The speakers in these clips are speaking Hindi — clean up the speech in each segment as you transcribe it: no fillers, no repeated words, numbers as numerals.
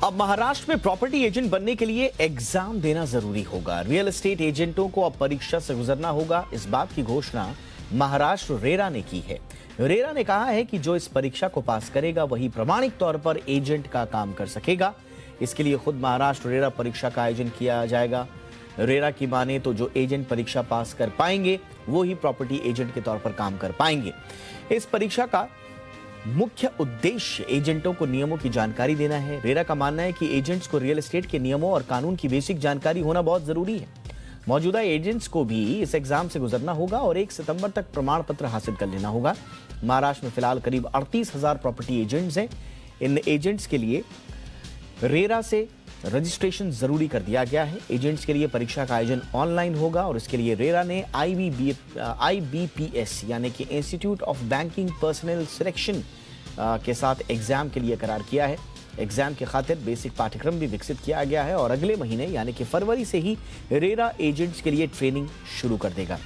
अब महाराष्ट्र में प्रॉपर्टी एजेंट बनने के लिए एग्जाम देना जरूरी होगा। रियल एस्टेट एजेंटों को अब परीक्षा से गुजरना होगा। इस बात की घोषणा महाराष्ट्र रेरा ने की है। रेरा ने कहा है कि जो इस परीक्षा को पास करेगा वही प्रमाणिक तौर पर एजेंट का काम कर सकेगा। इसके लिए खुद महाराष्ट्र रेरा परीक्षा का आयोजन किया जाएगा। रेरा की माने तो जो एजेंट परीक्षा पास कर पाएंगे वो ही प्रॉपर्टी एजेंट के तौर पर काम कर पाएंगे। इस परीक्षा का मुख्य उद्देश्य एजेंटों को नियमों की जानकारी देना है। रेरा का मानना है कि एजेंट्स को रियल एस्टेट के नियमों और कानून की बेसिक जानकारी होना बहुत जरूरी है। मौजूदा एजेंट्स को भी इस एग्जाम से गुजरना होगा और 1 सितंबर तक प्रमाण पत्र हासिल कर लेना होगा। महाराष्ट्र में फिलहाल करीब 38,000 प्रॉपर्टी एजेंट्स हैं। इन एजेंट्स के लिए रेरा से रजिस्ट्रेशन जरूरी कर दिया गया है। एजेंट्स के लिए परीक्षा का आयोजन ऑनलाइन होगा और इसके लिए रेरा ने IBPS यानी कि institute of banking personal selection के साथ एग्जाम के लिए करार किया है। एग्जाम के खातिर बेसिक पाठ्यक्रम भी विकसित किया गया है और अगले महीने यानी कि फरवरी से ही रेरा एजेंट्स के लिए ट्रेनिंग शुरू कर देगा।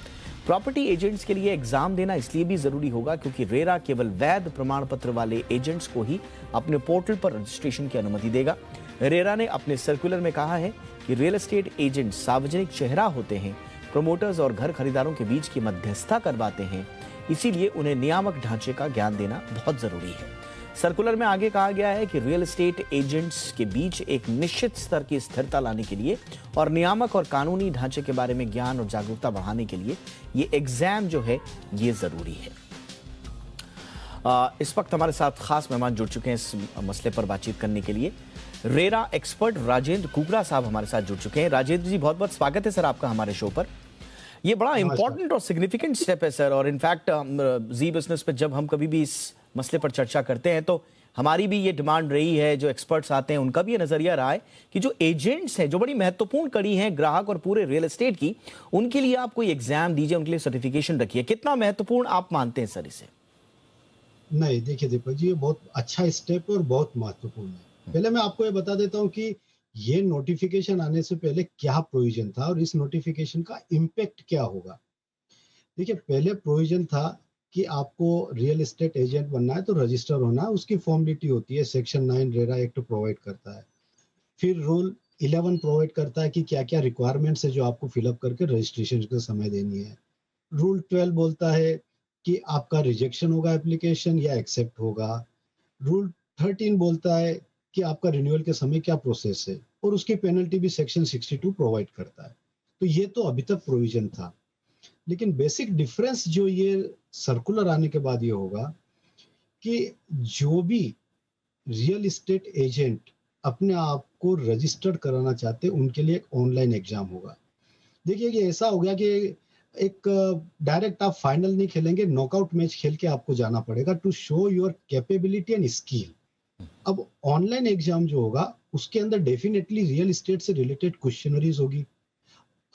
प्रॉपर्टी एजेंट्स के लिए एग्जाम देना इसलिए भी जरूरी होगा क्योंकि रेरा केवल वैध प्रमाण पत्र वाले एजेंट्स को ही अपने पोर्टल पर रजिस्ट्रेशन की अनुमति देगा। रेरा ने अपने सर्कुलर में कहा है कि रियल एस्टेट एजेंट सार्वजनिक चेहरा होते हैं, प्रमोटर्स और घर खरीदारों के बीच की मध्यस्थता करवाते हैं, इसीलिए उन्हें नियामक ढांचे का ज्ञान देना बहुत जरूरी है। सर्कुलर में आगे कहा गया है कि रियल एस्टेट एजेंट्स के बीच एक निश्चित स्तर की स्थिरता लाने के लिए और नियामक और कानूनी ढांचे के बारे में ज्ञान और जागरूकता बढ़ाने के लिए ये एग्जाम जो है ये जरूरी है। इस वक्त हमारे साथ खास मेहमान जुड़ चुके हैं इस मसले पर बातचीत करने के लिए। रेरा एक्सपर्ट राजेंद्र कुकरा साहब हमारे साथ जुड़ चुके हैं। राजेंद्र जी, बहुत बहुत स्वागत है सर आपका हमारे शो पर। ये बड़ा इंपॉर्टेंट और सिग्निफिकेंट स्टेप है सर, और इनफैक्ट जी बिजनेस पे जब हम कभी भी इस मसले पर चर्चा करते हैं तो हमारी भी ये डिमांड रही है, जो एक्सपर्ट्स आते हैं उनका भी ये नजरिया रहा है कि जो एजेंट्स हैं, जो बड़ी महत्वपूर्ण कड़ी हैं ग्राहक और पूरे रियल एस्टेट की, उनके लिए आप कोई एग्जाम दीजिए, उनके लिए सर्टिफिकेशन रखिए। कितना महत्वपूर्ण आप मानते हैं सर इसे? नहीं, देखिए दीपक जी, ये बहुत अच्छा स्टेप है और बहुत महत्वपूर्ण है। पहले मैं आपको ये बता देता हूँ कि ये नोटिफिकेशन आने से पहले क्या प्रोविजन था और इस नोटिफिकेशन का इम्पैक्ट क्या होगा। देखिए, पहले प्रोविजन था कि आपको रियल एस्टेट एजेंट बनना है तो रजिस्टर होना है, उसकी फॉर्मेलिटी होती है, सेक्शन 9 रेरा एक्ट प्रोवाइड करता है। फिर रूल 11 प्रोवाइड करता है कि क्या क्या रिक्वायरमेंट्स है जो आपको फिलअप करके रजिस्ट्रेशन का समय देनी है। रूल 12 बोलता है कि आपका रिजेक्शन होगा एप्लीकेशन या एक्सेप्ट होगा। रूल 13 बोलता है कि आपका रिन्यूअल के समय क्या प्रोसेस है, और उसकी पेनल्टी भी सेक्शन 62 प्रोवाइड करता है। तो ये तो अभी तक प्रोविजन था, लेकिन बेसिक डिफरेंस जो ये सर्कुलर आने के बाद ये होगा कि जो भी रियल एस्टेट एजेंट अपने आप को रजिस्टर्ड कराना चाहते हैं उनके लिए एक ऑनलाइन एग्जाम होगा। देखिए कि ऐसा हो गया कि एक डायरेक्ट आप फाइनल नहीं खेलेंगे, नॉकआउट मैच खेल के आपको जाना पड़ेगा to show your capability and skill. अब ऑनलाइन एग्जाम जो होगा उसके अंदर डेफिनेटली रियल एस्टेट से रिलेटेड क्वेश्चनरीज होगी।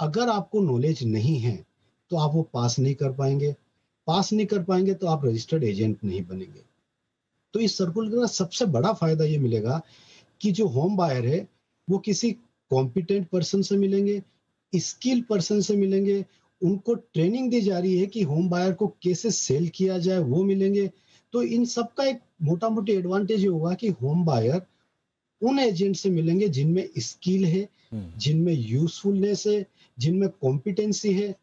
अगर आपको नॉलेज नहीं है तो आप वो पास नहीं कर पाएंगे, तो आप रजिस्टर्ड एजेंट नहीं बनेंगे। तो इस सर्कुलर का सबसे बड़ा फायदा ये मिलेगा कि जो होम बायर है वो किसी कॉम्पिटेंट पर्सन से मिलेंगे, स्किल पर्सन से मिलेंगे, उनको ट्रेनिंग दी जा रही है कि होम बायर को कैसे सेल किया जाए, वो मिलेंगे। तो इन सब का एक मोटा मोटी एडवांटेज ये होगा कि होम बायर उन एजेंट से मिलेंगे जिनमें स्किल है, जिनमें यूजफुलनेस है, जिनमें कॉम्पिटेंसी है।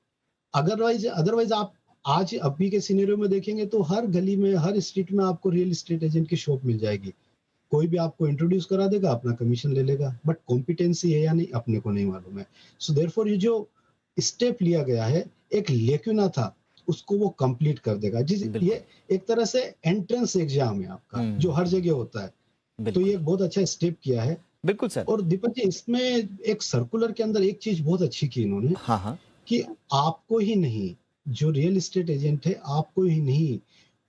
अदरवाइज आप आज अभी के सिनेरियो में देखेंगे तो हर गली में, हर स्ट्रीट में आपको रियल एस्टेट एजेंट की शॉप मिल जाएगी। कोई भी आपको इंट्रोड्यूस करा देगा, अपना कमीशन ले लेगा, बट कॉम्पिटेंसी है या नहीं अपने को नहीं मालूम है। सो देयरफॉर ये जो स्टेप लिया गया है, एक लेक्यूना था, उसको वो कंप्लीट कर देगा। ये एक तरह से एंट्रेंस एग्जाम है आपका, जो हर जगह होता है। तो ये बहुत अच्छा स्टेप किया है। बिल्कुल सर। और दीपक जी, इसमें एक सर्कुलर के अंदर एक चीज बहुत अच्छी की इन्होंने, हाँ, कि आपको ही नहीं, जो रियल एस्टेट एजेंट है आपको ही नहीं,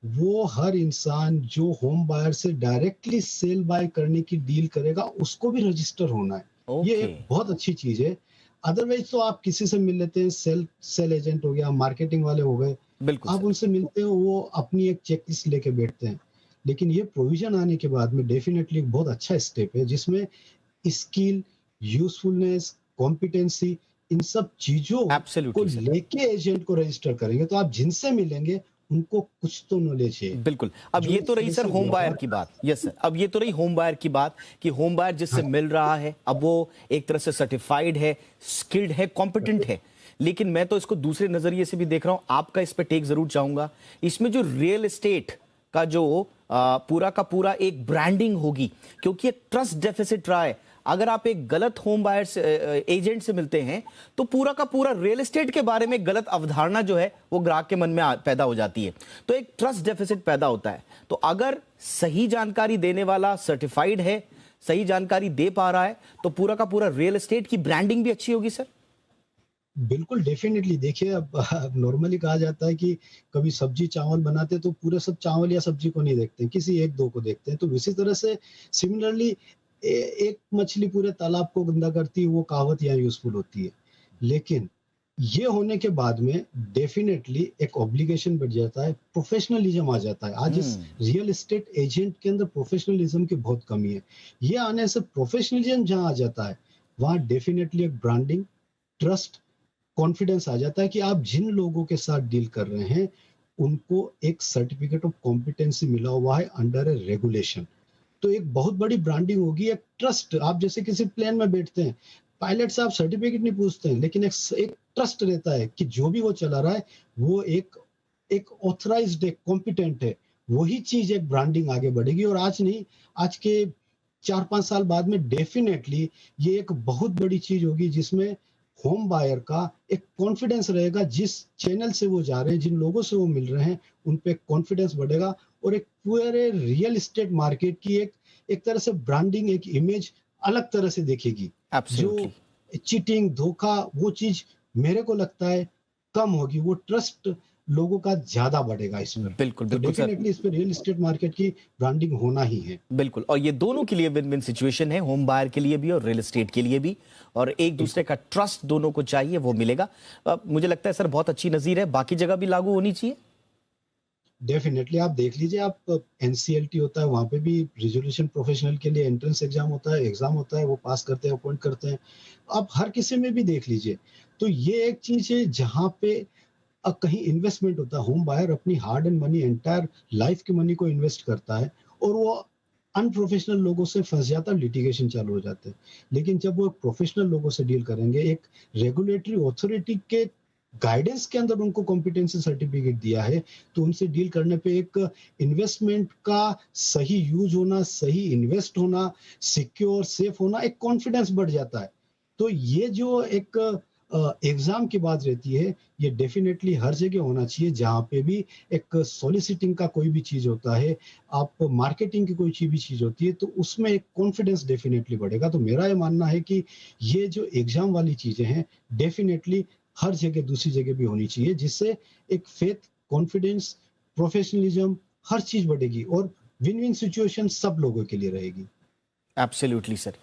वो हर इंसान जो होम बायर से डायरेक्टली सेल बाय करने की डील करेगा उसको भी रजिस्टर होना है। ये एक बहुत अच्छी चीज है। अदरवाइज तो आप किसी से मिल लेते हैं, सेल एजेंट हो गया, मार्केटिंग वाले हो गए, आप उनसे मिलते हो, वो अपनी एक चेकलिस्ट लेके बैठते हैं। लेकिन ये प्रोविजन आने के बाद में डेफिनेटली एक बहुत अच्छा स्टेप है जिसमें स्किल, यूजफुलनेस, कॉम्पिटेंसी, इन सब चीजों को लेके एजेंट को रजिस्टर करेंगे तो आप जिनसे मिलेंगे उनको कुछ तो नॉलेज है। बिल्कुल। अब जो ये तो इस रही तरह सर से होम बायर व्यवहार की बात। करता यस सर। अब ये तो रही होम बायर की बात कि होम बायर है। जिससे हाँ, मिल रहा है, अब वो एक तरह से सर्टिफाइड है, स्किल्ड है, कॉम्पिटेंट है। लेकिन मैं तो इसको दूसरे नजरिए से भी देख रहा हूं, आपका इस पे टेक जरूर चाहूंगा। इसमें जो रियल एस्टेट का जो पूरा का पूरा एक ब्रांडिंग होगी, क्योंकि एक ट्रस्ट डेफिसिट रहा है। अगर आप एक गलत होम बायर से एजेंट से मिलते हैं तो पूरा का पूरा रियल एस्टेट के बारे में गलत अवधारणा जो है वो ग्राहक के मन में पैदा हो जाती है, तो एक ट्रस्ट डेफिसिट पैदा होता है। तो अगर सही जानकारी देने वाला सर्टिफाइड है, सही जानकारी दे पा रहा है, तो पूरा का पूरा रियल एस्टेट की ब्रांडिंग भी अच्छी होगी सर। बिल्कुल डेफिनेटली। देखिए, अब नॉर्मली कहा जाता है कि कभी सब्जी चावल बनाते तो पूरे सब चावल या सब्जी को नहीं देखते, किसी एक दो को देखते हैं। तो इसी तरह से सिमिलरली एक मछली पूरे तालाब को गंदा करती है, वो कहावत यहाँ यूजफुल होती है। लेकिन ये होने के बाद में डेफिनेटली एक ऑब्लिगेशन बढ़ जाता है, प्रोफेशनलिज्म आ जाता है। आज इस रियल एस्टेट एजेंट के अंदर प्रोफेशनलिज्म की बहुत कमी है। ये आने से प्रोफेशनलिज्म जहाँ आ जाता है, वहाँ डेफिनेटली एक ब्रांडिंग, ट्रस्ट, कॉन्फिडेंस आ जाता है कि आप जिन लोगों के साथ डील कर रहे हैं उनको एक सर्टिफिकेट ऑफ कॉम्पिटेंसी मिला हुआ है अंडर ए रेगुलेशन। तो एक बहुत बड़ी ब्रांडिंग होगी, एक ट्रस्ट। आप जैसे किसी प्लेन में बैठते हैं, पायलट से आप सर्टिफिकेट नहीं पूछते हैं, लेकिन एक ट्रस्ट रहता है कि जो भी वो चला रहा है वो एक एक ऑथराइज्ड है, कॉम्पिटेंट है। वही चीज एक ब्रांडिंग आगे बढ़ेगी। और आज नहीं, आज के 4-5 साल बाद में डेफिनेटली ये एक बहुत बड़ी चीज होगी जिसमें होम बायर का एक कॉन्फिडेंस रहेगा। जिस चैनल से वो जा रहे हैं, जिन लोगों से वो मिल रहे हैं, उन पे कॉन्फिडेंस बढ़ेगा और एक पूरे रियल एस्टेट मार्केट की एक तरह से ब्रांडिंग, एक इमेज अलग तरह से दिखेगी। जो एब्सोल्युटली। चीटिंग, धोखा, वो चीज मेरे को लगता है कम होगी। वो ट्रस्ट लोगों का ज्यादा बढ़ेगा इस पर। बिल्कुल तो बिल्कुल सर। डेफिनेटली इस पर रियल एस्टेट मार्केट की ब्रांडिंग होना ही है। बिल्कुल, और ये दोनों के लिए विन विन सिचुएशन है, होम बायर के लिए भी और रियल एस्टेट के लिए भी। और एक दूसरे का ट्रस्ट दोनों को चाहिए, वो मिलेगा। मुझे लगता है सर बहुत अच्छी नजीर है, बाकी जगह भी लागू होनी चाहिए। डेफिनेटली। आप देख लीजिए, आप एनसीएलटी होता है, वहां पे भी रिजोल्यूशन प्रोफेशनल के लिए एंट्रेंस एग्जाम होता है, वो पास करते हैं, अपॉइंट करते हैं। आप हर किसी में भी देख लीजिए। तो ये एक चीज है जहां पे कहीं इन्वेस्टमेंट होता है। होम बायर अपनी hard and money, entire life की मनी को इन्वेस्ट करता है और वो अनप्रोफेशनल लोगों से फंस जाता है, लिटिगेशन चालू हो जाते हैं। लेकिन जब वो प्रोफेशनल लोगों से डील करेंगे, एक रेगुलेटरी ऑथोरिटी के गाइडेंस के अंदर उनको कॉम्पिटेंसी सर्टिफिकेट दिया है, तो उनसे डील करने पे एक इन्वेस्टमेंट का सही यूज होना, सही इन्वेस्ट होना, सिक्योर सेफ होना, एक कॉन्फिडेंस बढ़ जाता है। तो ये जो एक एग्जाम की बात रहती है, ये डेफिनेटली हर जगह होना चाहिए। जहाँ पे भी एक सॉलिसिटिंग का कोई भी चीज होता है, आप मार्केटिंग की कोई भी चीज होती है, तो उसमें एक कॉन्फिडेंस डेफिनेटली बढ़ेगा। तो मेरा ये मानना है कि ये जो एग्जाम वाली चीजें हैं, डेफिनेटली हर जगह, दूसरी जगह भी होनी चाहिए, जिससे एक फेथ, कॉन्फिडेंस, प्रोफेशनलिज्म, हर चीज बढ़ेगी और विन विन सिचुएशन सब लोगों के लिए रहेगी। Absolutely sir.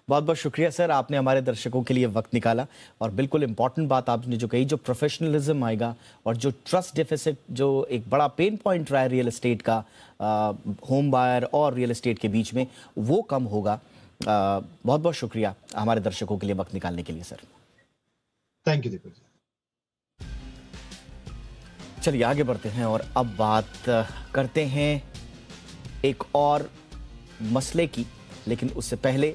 बहुत बहुत शुक्रिया सर, आपने हमारे दर्शकों के लिए वक्त निकाला। और बिल्कुल इंपॉर्टेंट बात आपने जो कही, जो प्रोफेशनलिज्म आएगा और जो ट्रस्ट डेफिसिट, जो एक बड़ा पेन पॉइंट रहा है रियल एस्टेट का, होम बायर और रियल एस्टेट के बीच में, वो कम होगा। बहुत बहुत शुक्रिया हमारे दर्शकों के लिए वक्त निकालने के लिए sir. Thank you Deepak ji. चलिए आगे बढ़ते हैं और अब बात करते हैं एक और मसले की। लेकिन उससे पहले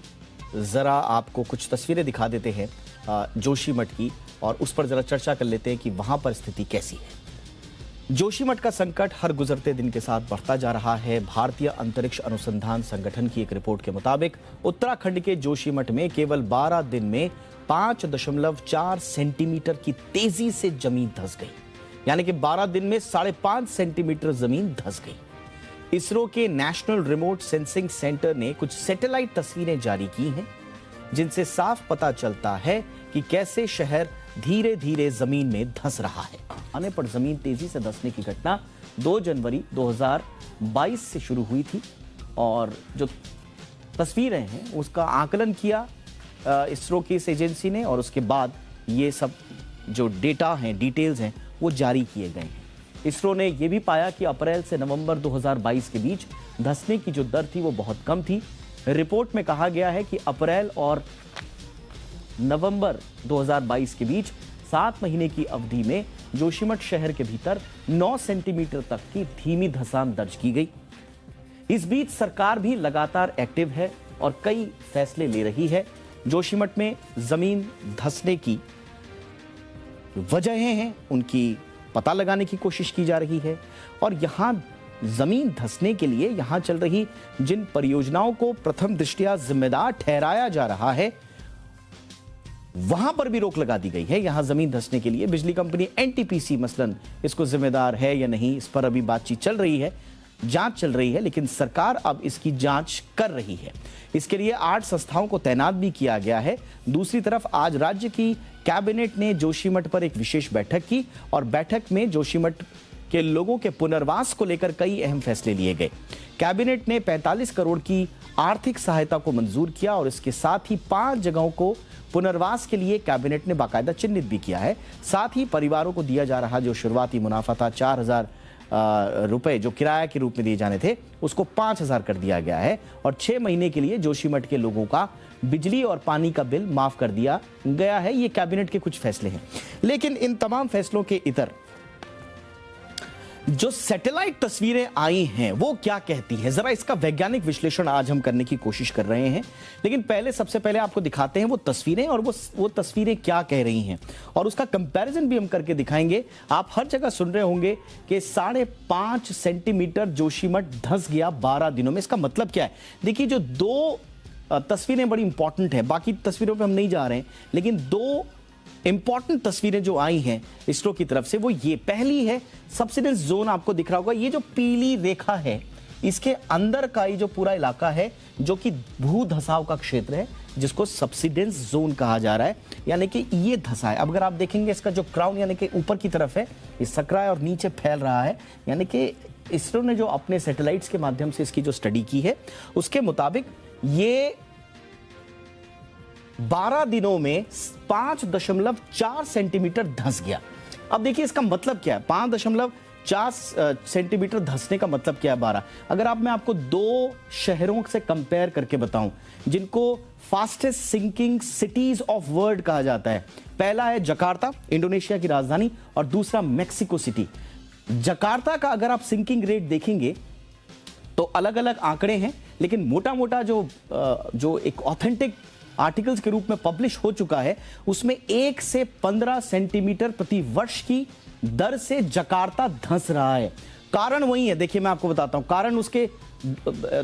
ज़रा आपको कुछ तस्वीरें दिखा देते हैं जोशीमठ की, और उस पर ज़रा चर्चा कर लेते हैं कि वहाँ पर स्थिति कैसी है। जोशीमठ का संकट हर गुजरते दिन के साथ बढ़ता जा रहा है। भारतीय अंतरिक्ष अनुसंधान संगठन की एक रिपोर्ट के मुताबिक उत्तराखंड के जोशीमठ में केवल 12 दिन में 5.4 सेंटीमीटर की तेजी से जमीन धंस गई। यानी कि 12 दिन में 5.5 सेंटीमीटर जमीन धंस गई। इसरो के नेशनल रिमोट सेंसिंग सेंटर ने कुछ सैटेलाइट तस्वीरें जारी की हैं, जिनसे साफ पता चलता है कि कैसे शहर धीरे धीरे जमीन में धंस रहा है। आने पर जमीन तेजी से धंसने की घटना 2 जनवरी 2022 से शुरू हुई थी, और जो तस्वीरें हैं उसका आकलन किया इसरो की इस एजेंसी ने, और उसके बाद ये सब जो डेटा हैं, डिटेल्स हैं, वो जारी किए गए हैं। इसरो ने यह भी पाया कि अप्रैल से नवंबर 2022 के बीच धंसने की जो दर थी वो बहुत कम थी। रिपोर्ट में कहा गया है कि अप्रैल और नवंबर 2022 के बीच 7 महीने की अवधि में जोशीमठ शहर के भीतर 9 सेंटीमीटर तक की धीमी धंसान दर्ज की गई। इस बीच सरकार भी लगातार एक्टिव है और कई फैसले ले रही है। जोशीमठ में जमीन धंसने की वजहें हैं, उनकी पता लगाने की कोशिश की जा रही है और यहां जमीन धंसने के लिए यहां चल रही जिन परियोजनाओं को प्रथम दृष्टया जिम्मेदार ठहराया जा रहा है, वहां पर भी रोक लगा दी गई है। यहां जमीन धंसने के लिए बिजली कंपनी एनटीपीसी मसलन इसको जिम्मेदार है या नहीं, इस पर अभी बातचीत चल रही है, जांच चल रही है, लेकिन सरकार अब इसकी जांच कर रही है। इसके लिए 8 संस्थाओं को तैनात भी किया गया है। दूसरी तरफ आज राज्य की कैबिनेट ने जोशीमठ पर एक विशेष बैठक की और बैठक में जोशीमठ के लोगों के पुनर्वास को लेकर कई अहम फैसले लिए गए। कैबिनेट ने 45 करोड़ की आर्थिक सहायता को मंजूर किया और इसके साथ ही 5 जगहों को पुनर्वास के लिए कैबिनेट ने बाकायदा चिन्हित भी किया है। साथ ही परिवारों को दिया जा रहा जो शुरुआती मुनाफा था 4,000 रुपए जो किराया के रूप में दिए जाने थे, उसको 5,000 कर दिया गया है और 6 महीने के लिए जोशीमठ के लोगों का बिजली और पानी का बिल माफ कर दिया गया है। ये कैबिनेट के कुछ फैसले हैं, लेकिन इन तमाम फैसलों के इतर जो सैटेलाइट तस्वीरें आई हैं वो क्या कहती हैं, जरा इसका वैज्ञानिक विश्लेषण आज हम करने की कोशिश कर रहे हैं। लेकिन सबसे पहले आपको दिखाते हैं वो तस्वीरें और वो तस्वीरें क्या कह रही हैं और उसका कंपैरिजन भी हम करके दिखाएंगे। आप हर जगह सुन रहे होंगे कि 5.5 सेंटीमीटर जोशीमठ धंस गया 12 दिनों में। इसका मतलब क्या है? देखिए, जो 2 तस्वीरें बड़ी इंपॉर्टेंट है, बाकी तस्वीरों पर हम नहीं जा रहे हैं, लेकिन 2 इंपॉर्टेंट तस्वीरें जो आई हैं इसरो की तरफ से, वो ये पहली है, सबसिडेंस जोन आपको दिख रहा होगा, ये जो पीली रेखा है इसके अंदर का ये जो पूरा इलाका है जो कि भू धंसाव का क्षेत्र है, जिसको सबसिडेंस जोन कहा जा रहा है, यानी कि ये धंसा है। अब अगर आप देखेंगे इसका जो क्राउन यानी कि ऊपर की तरफ है, ये सकरा है और नीचे फैल रहा है, यानी कि इसरो ने जो अपने सैटेलाइट्स के माध्यम से इसकी जो स्टडी की है उसके मुताबिक ये 12 दिनों में 5.4 सेंटीमीटर धंस गया। अब देखिए इसका मतलब क्या है, 5.4 सेंटीमीटर धंसने का मतलब क्या है 12। अगर मैं आपको 2 शहरों से कंपेयर करके बताऊं जिनको fastest sinking cities of world कहा जाता है, पहला है जकार्ता, इंडोनेशिया की राजधानी, और दूसरा मेक्सिको सिटी। जकार्ता का अगर आप सिंकिंग रेट देखेंगे तो अलग अलग आंकड़े हैं, लेकिन मोटा मोटा जो एक ऑथेंटिक आर्टिकल्स के रूप में पब्लिश हो चुका है उसमें 1 से 15 सेंटीमीटर प्रति वर्ष की दर से जकार्ता धंस रहा है। कारण वही है, देखिए मैं आपको बताता हूं, कारण उसके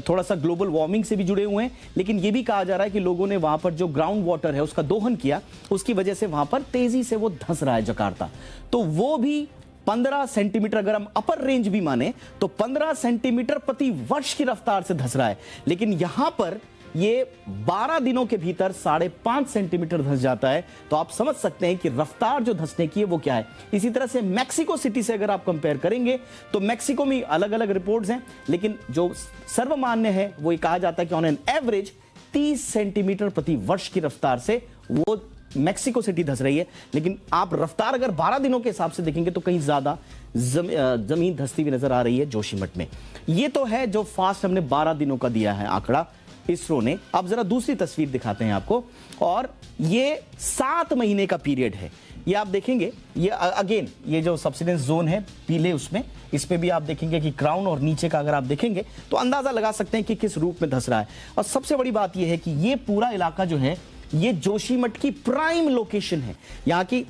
थोड़ा सा ग्लोबल वार्मिंग से भी जुड़े हुए हैं, लेकिन यह भी कहा जा रहा है कि लोगों ने वहां पर जो ग्राउंड वाटर है उसका दोहन किया, उसकी वजह से वहां पर तेजी से वो धंस रहा है जकार्ता। तो वो भी 15 सेंटीमीटर, अगर हम अपर रेंज भी माने तो 15 सेंटीमीटर प्रति वर्ष की रफ्तार से धंस रहा है, लेकिन यहां पर ये 12 दिनों के भीतर 5.5 सेंटीमीटर धंस जाता है। तो आप समझ सकते हैं कि रफ्तार जो धंसने की है वो क्या है। इसी तरह से मैक्सिको सिटी से अगर आप कंपेयर करेंगे तो मैक्सिको में अलग अलग रिपोर्ट्स हैं, लेकिन जो सर्वमान्य है वो ये कहा जाता है कि ऑन एन एवरेज 30 सेंटीमीटर प्रति वर्ष की रफ्तार से वो मैक्सिको सिटी धंस रही है। लेकिन आप रफ्तार अगर 12 दिनों के हिसाब से देखेंगे तो कहीं ज्यादा जमीन धंसती हुई नजर आ रही है जोशीमठ में। ये तो है जो फास्ट हमने 12 दिनों का दिया है आंकड़ा इसरो ने। अब जरा दूसरी तस्वीर दिखाते हैं आपको, और ये 7 महीने का पीरियड है। ये आप देखेंगे, ये अगेन ये जो सबसिडेंस जोन है पीले, उसमें इस पे भी आप देखेंगे कि क्राउन और नीचे का अगर आप देखेंगे तो अंदाजा लगा सकते हैं कि किस रूप में धंस रहा है। और सबसे बड़ी बात यह है कि ये पूरा इलाका जो है ये जोशीमठ की प्राइम लोकेशन है। यहाँ की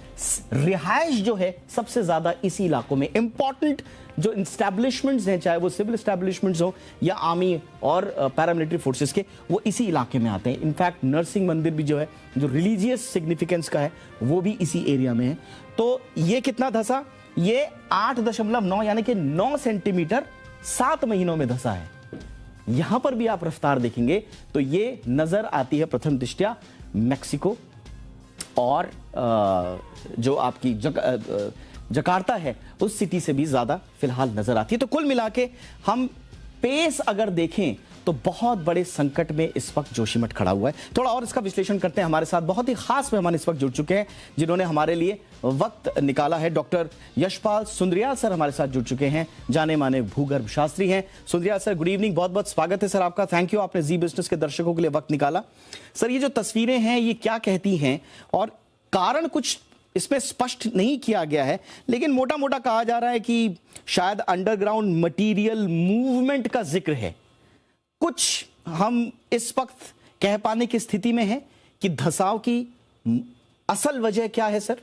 रिहाइश जो है सबसे ज्यादा इसी इलाकों में, इंपॉर्टेंट जो इंस्टैब्लिशमेंट्स हैं, चाहे वो सिविल एस्टैब्लिशमेंट्स हो या आर्मी और पैरामिलिट्री फोर्सेस के, वो इसी इलाके में आते हैं। इनफैक्ट नरसिंह मंदिर भी जो है, जो रिलीजियस सिग्निफिकेंस का है, वो भी इसी एरिया में है। तो ये कितना धंसा? ये 8.9 यानी कि 9 सेंटीमीटर 7 महीनों में धंसा है। यहां पर भी आप रफ्तार देखेंगे तो ये नजर आती है प्रथम दृष्टया मैक्सिको और जो आपकी जकार्ता है उस सिटी से भी ज्यादा फिलहाल नजर आती है। तो कुल मिला के हम पेस अगर देखें तो बहुत बड़े संकट में इस वक्त जोशीमठ खड़ा हुआ है। थोड़ा और इसका विश्लेषण करते हैं। हमारे साथ बहुत ही खास मेहमान इस वक्त जुड़ चुके हैं जिन्होंने हमारे लिए वक्त निकाला है। डॉक्टर यशपाल सुंद्रियाल सर हमारे साथ जुड़ चुके हैं, जाने माने भूगर्भ शास्त्री हैं। सुंद्रियाल सर, गुड इवनिंग, बहुत बहुत स्वागत है सर आपका। थैंक यू, आपने जी बिजनेस के दर्शकों के लिए वक्त निकाला। सर, ये जो तस्वीरें हैं ये क्या कहती हैं, और कारण कुछ इसमें स्पष्ट नहीं किया गया है, लेकिन मोटा मोटा कहा जा रहा है कि शायद अंडरग्राउंड मटेरियल मूवमेंट का जिक्र है। कुछ हम इस वक्त कह पाने की स्थिति में हैं कि धंसाव की असल वजह क्या है सर?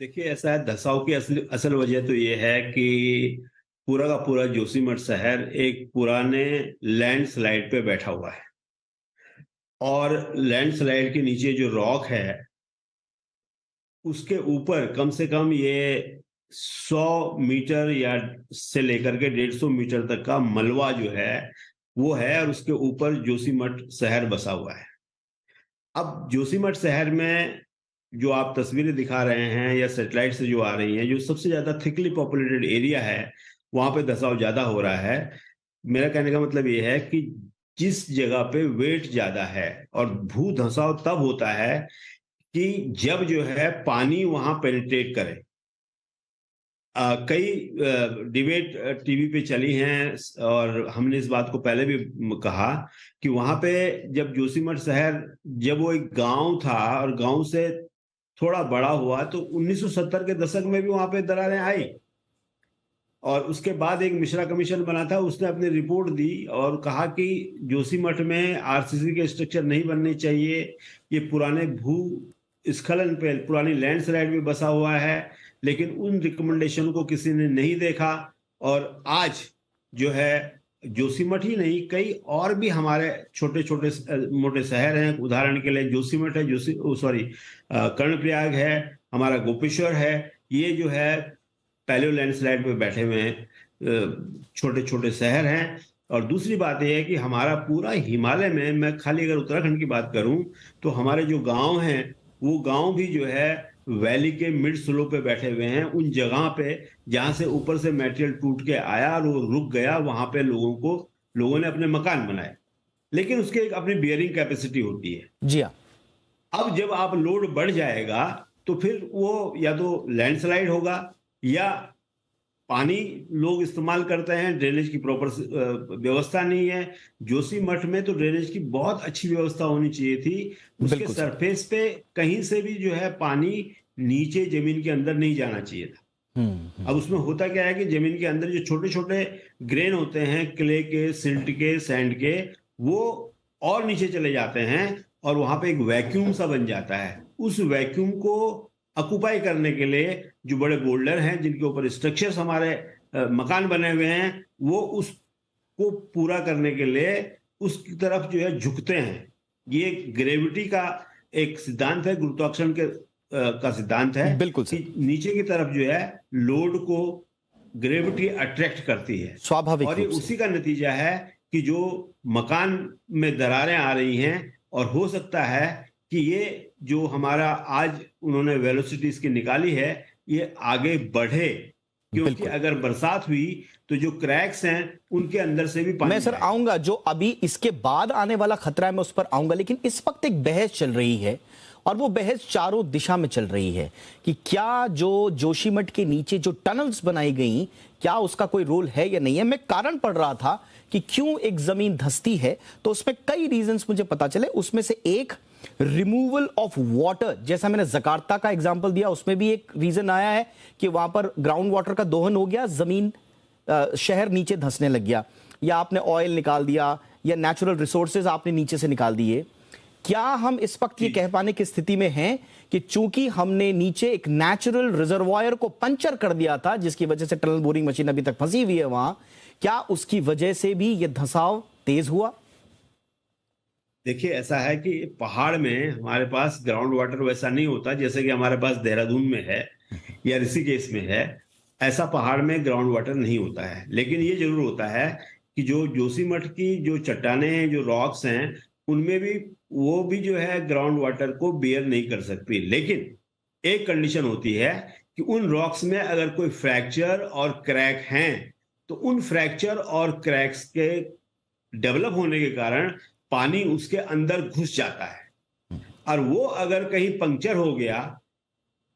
देखिए, ऐसा है, धंसाव की असल वजह तो ये है कि पूरा का पूरा जोशीमठ शहर एक पुराने लैंडस्लाइड पे बैठा हुआ है और लैंडस्लाइड के नीचे जो रॉक है उसके ऊपर कम से कम ये 100 मीटर या से लेकर के 150 मीटर तक का मलबा जो है वो है और उसके ऊपर जोशीमठ शहर बसा हुआ है। अब जोशीमठ शहर में जो आप तस्वीरें दिखा रहे हैं या सैटेलाइट से जो आ रही हैं, जो सबसे ज्यादा थिकली पॉपुलेटेड एरिया है वहां पे धंसाव ज्यादा हो रहा है। मेरा कहने का मतलब ये है कि जिस जगह पे वेट ज्यादा है, और भू धंसाव तब होता है कि जब जो है पानी वहां पेनिट्रेट करे। कई डिबेट टीवी पे चली हैं और हमने इस बात को पहले भी कहा कि वहां पे जब जोशीमठ शहर जब वो एक गांव था और गांव से थोड़ा बड़ा हुआ तो 1970 के दशक में भी वहां पे दरारें आई और उसके बाद एक मिश्रा कमीशन बना था, उसने अपनी रिपोर्ट दी और कहा कि जोशीमठ में आरसीसी के स्ट्रक्चर नहीं बनने चाहिए, ये पुराने भू स्खलन पे पुरानी लैंडस्लाइड में बसा हुआ है। लेकिन उन रिकमेंडेशन को किसी ने नहीं देखा और आज जो है जोशीमठ ही नहीं, कई और भी हमारे छोटे छोटे मोटे शहर हैं। उदाहरण के लिए जोशीमठ है, कर्णप्रयाग है, हमारा गोपेश्वर है, ये जो है पैलियो लैंडस्लाइड पे बैठे हुए हैं छोटे छोटे शहर हैं। और दूसरी बात यह है कि हमारा पूरा हिमालय में, मैं खाली अगर उत्तराखंड की बात करूं तो हमारे जो गांव हैं वो गांव भी जो है वैली के मिड स्लो पे बैठे हुए हैं। उन जगह पे जहां से ऊपर से मटेरियल टूट के आया और वो रुक गया, वहां पे लोगों ने अपने मकान बनाए, लेकिन उसके एक अपनी बियरिंग कैपेसिटी होती है। जी हाँ। अब जब आप लोड बढ़ जाएगा तो फिर वो या तो लैंडस्लाइड होगा या पानी लोग इस्तेमाल करते हैं, ड्रेनेज की प्रॉपर व्यवस्था नहीं है। जोशीमठ में तो ड्रेनेज की बहुत अच्छी व्यवस्था होनी चाहिए थी। उसके सरफेस पे कहीं से भी जो है पानी नीचे जमीन के अंदर नहीं जाना चाहिए था। अब उसमें होता क्या है कि जमीन के अंदर जो छोटे छोटे ग्रेन होते हैं क्ले के, सिल्ट के, सैंड के, वो और नीचे चले जाते हैं और वहां पे एक वैक्यूम सा बन जाता है। उस वैक्यूम को ऑक्युपाई करने के लिए जो बड़े बोल्डर हैं जिनके ऊपर स्ट्रक्चर्स हमारे मकान बने हुए हैं, वो उसको पूरा करने के लिए उसकी तरफ जो है झुकते हैं। ये ग्रेविटी का एक सिद्धांत है, गुरुत्वाकर्षण का सिद्धांत है। बिल्कुल कि नीचे की तरफ जो है लोड को ग्रेविटी अट्रैक्ट करती है, स्वाभाविक। और ये उसी का नतीजा है कि जो मकान में दरारें आ रही हैं, और हो सकता है कि ये जो हमारा आज उन्होंने वेलोसिटी इसकी निकाली है ये आगे बढ़े, क्योंकि अगर बरसात हुई तो जो क्रैक्स हैं उनके अंदर से भी पानी। मैं सर आऊंगा, जो अभी इसके बाद आने वाला खतरा है मैं उस पर आऊंगा, लेकिन इस वक्त एक बहस चल रही है और वो बहस चारों दिशा में चल रही है कि क्या जो जोशीमठ के नीचे जो टनल्स बनाई गई क्या उसका कोई रोल है या नहीं है। मैं कारण पढ़ रहा था कि क्यों एक जमीन धंसती है, तो उसमें कई रीजंस मुझे पता चले। उसमें से एक रिमूवल ऑफ वाटर, जैसा मैंने जकार्ता का एग्जांपल दिया, उसमें भी एक रीजन आया है कि वहां पर ग्राउंड वाटर का दोहन हो गया, जमीन शहर नीचे धंसने लग गया, या आपने ऑयल निकाल दिया या नेचुरल रिसोर्सेज आपने नीचे से निकाल दिए। क्या हम इस वक्त ये कह पाने की स्थिति में हैं कि चूंकि हमने नीचे एक नेचुरल रिजर्वायर को पंचर कर दिया था, जिसकी वजह से टनल बोरिंग मशीन अभी तक फंसी हुई है वहां, क्या उसकी वजह से भी ये धंसाव तेज हुआ? देखिए, ऐसा है कि पहाड़ में हमारे पास ग्राउंड वाटर वैसा नहीं होता जैसे कि हमारे पास देहरादून में है या ऋषिकेश में है। ऐसा पहाड़ में ग्राउंड वाटर नहीं होता है, लेकिन ये जरूर होता है कि जो जोशीमठ की जो चट्टानें, जो रॉक्स हैं, उनमें भी वो भी जो है ग्राउंड वाटर को बेयर नहीं कर सकती। लेकिन एक कंडीशन होती है कि उन रॉक्स में अगर कोई फ्रैक्चर और क्रैक हैं तो उन फ्रैक्चर और क्रैक्स के डेवलप होने के कारण पानी उसके अंदर घुस जाता है, और वो अगर कहीं पंक्चर हो गया,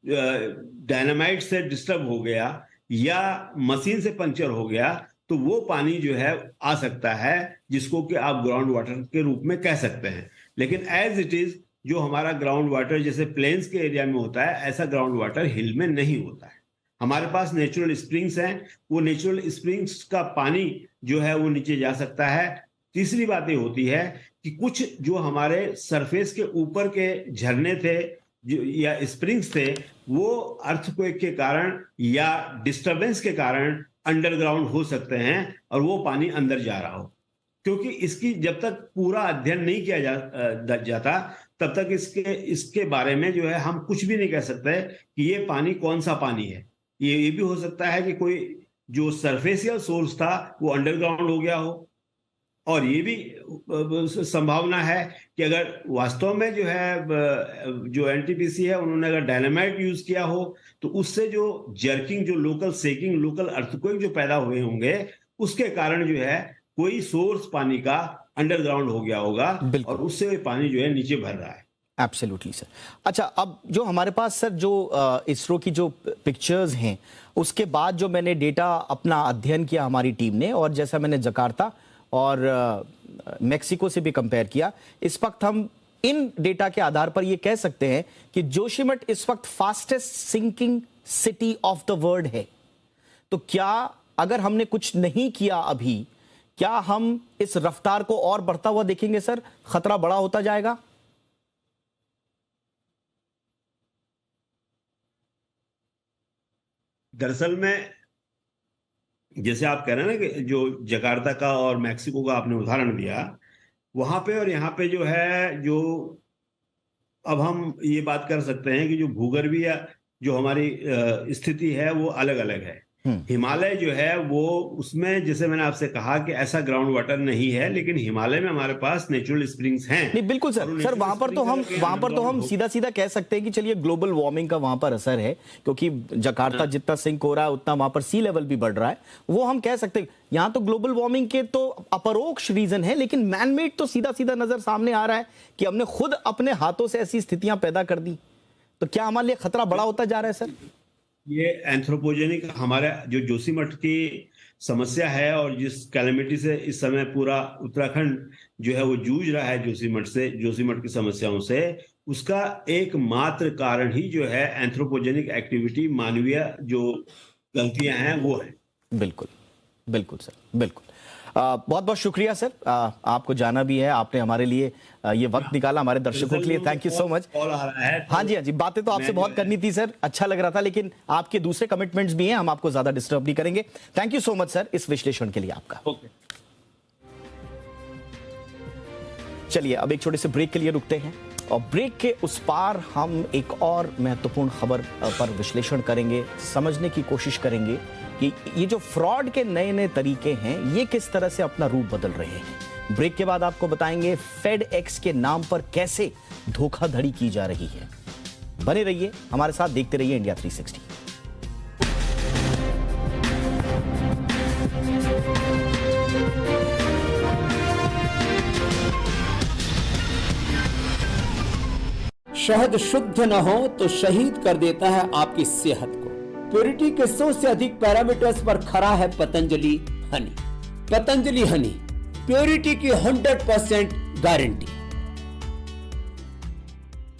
डायनामाइट से डिस्टर्ब हो गया या मशीन से पंक्चर हो गया, तो वो पानी जो है आ सकता है जिसको कि आप ग्राउंड वाटर के रूप में कह सकते हैं। लेकिन एज इट इज जो हमारा ग्राउंड वाटर जैसे प्लेन्स के एरिया में होता है, ऐसा ग्राउंड वाटर हिल में नहीं होता है। हमारे पास नेचुरल स्प्रिंग्स हैं, वो नेचुरल स्प्रिंग्स का पानी जो है वो नीचे जा सकता है। तीसरी बात ये होती है कि कुछ जो हमारे सरफेस के ऊपर के झरने थे या स्प्रिंग्स थे, वो अर्थक्वेक के कारण या डिस्टरबेंस के कारण अंडरग्राउंड हो सकते हैं और वो पानी अंदर जा रहा हो। क्योंकि इसकी जब तक पूरा अध्ययन नहीं किया जाता तब तक इसके बारे में जो है हम कुछ भी नहीं कह सकते कि ये पानी कौन सा पानी है। ये भी हो सकता है कि कोई जो सरफेसियल सोर्स था वो अंडरग्राउंड हो गया हो, और ये भी संभावना है कि अगर वास्तव में जो है जो एनटीपीसी है उन्होंने अगर डायनामाइट यूज किया हो तो उससे जो जर्किंग, जो लोकल सेकिंग, लोकल अर्थक्वेक जो पैदा हुए होंगे, उसके कारण जो है कोई सोर्स पानी का अंडरग्राउंड हो गया होगा और उससे पानी जो है नीचे भर रहा है। Absolutely sir. अच्छा, अब जो हमारे पास सर जो इसरो की जो पिक्चर्स हैं, उसके बाद जो मैंने डेटा अपना अध्ययन किया हमारी टीम ने, और जैसा मैंने जकार्ता और मेक्सिको से भी कंपेयर किया, इस वक्त हम इन डेटा के आधार पर ये कह सकते हैं कि जोशीमठ इस वक्त fastest sinking city of the world है। तो क्या अगर हमने कुछ नहीं किया अभी, क्या हम इस रफ्तार को और बढ़ता हुआ देखेंगे सर? खतरा बड़ा होता जाएगा? दरअसल में जैसे आप कह रहे हैं ना कि जो जकार्ता का और मैक्सिको का आपने उदाहरण दिया, वहां पे और यहाँ पे जो है, जो अब हम ये बात कर सकते हैं कि जो भूगर्भीय जो हमारी स्थिति है वो अलग अलग है। हिमालय जो है वो, उसमें जैसे मैंने आपसे कहा कि ऐसा ग्राउंड वाटर नहीं है, लेकिन हिमालय में हमारे पास नेचुरल स्प्रिंग्स हैं। नहीं, बिल्कुल सर वहां पर तो हम सीधा सीधा कह सकते हैं कि चलिए ग्लोबल वार्मिंग का वहां पर असर है, क्योंकि जकार्ता जितना सिंक हो रहा है उतना वहां पर सी लेवल भी बढ़ रहा है, वो हम कह सकते हैं। यहाँ तो ग्लोबल वार्मिंग के तो अपरोक्ष रीजन है, लेकिन मैनमेड तो सीधा सीधा नजर सामने आ रहा है कि हमने खुद अपने हाथों से ऐसी स्थितियां पैदा कर दी। तो क्या हमारे लिए खतरा बड़ा होता जा रहा है सर? ये एंथ्रोपोजेनिक हमारा जो जोशीमठ की समस्या है, और जिस कैलेमिटी से इस समय पूरा उत्तराखंड जो है वो जूझ रहा है जोशीमठ की समस्याओं से, उसका एकमात्र कारण ही जो है एंथ्रोपोजेनिक एक्टिविटी, मानवीय जो गलतियां हैं वो है। बिल्कुल बिल्कुल सर, बिल्कुल। बहुत बहुत शुक्रिया सर, आपको जाना भी है, आपने हमारे लिए ये वक्त निकाला, हमारे दर्शकों के लिए थैंक यू सो मच। हाँ जी, बातें तो आपसे बहुत करनी थी सर, अच्छा लग रहा था, लेकिन आपके दूसरे कमिटमेंट्स भी हैं, हम आपको ज्यादा डिस्टर्ब नहीं करेंगे। Thank you so much sir इस विश्लेषण के लिए आपका। चलिए अब एक छोटे से ब्रेक के लिए रुकते हैं, और ब्रेक के उस पार हम एक और महत्वपूर्ण खबर पर विश्लेषण करेंगे, समझने की कोशिश करेंगे कि ये जो फ्रॉड के नए नए तरीके हैं ये किस तरह से अपना रूप बदल रहे हैं। ब्रेक के बाद आपको बताएंगे फेडएक्स के नाम पर कैसे धोखाधड़ी की जा रही है। बने रहिए हमारे साथ, देखते रहिए इंडिया 360। शहद शुद्ध न हो तो शहीद कर देता है आपकी सेहत को। प्योरिटी के 100 से अधिक पैरामीटर्स पर खरा है पतंजलि हनी। पतंजलि हनी, प्योरिटी की 100% गारंटी।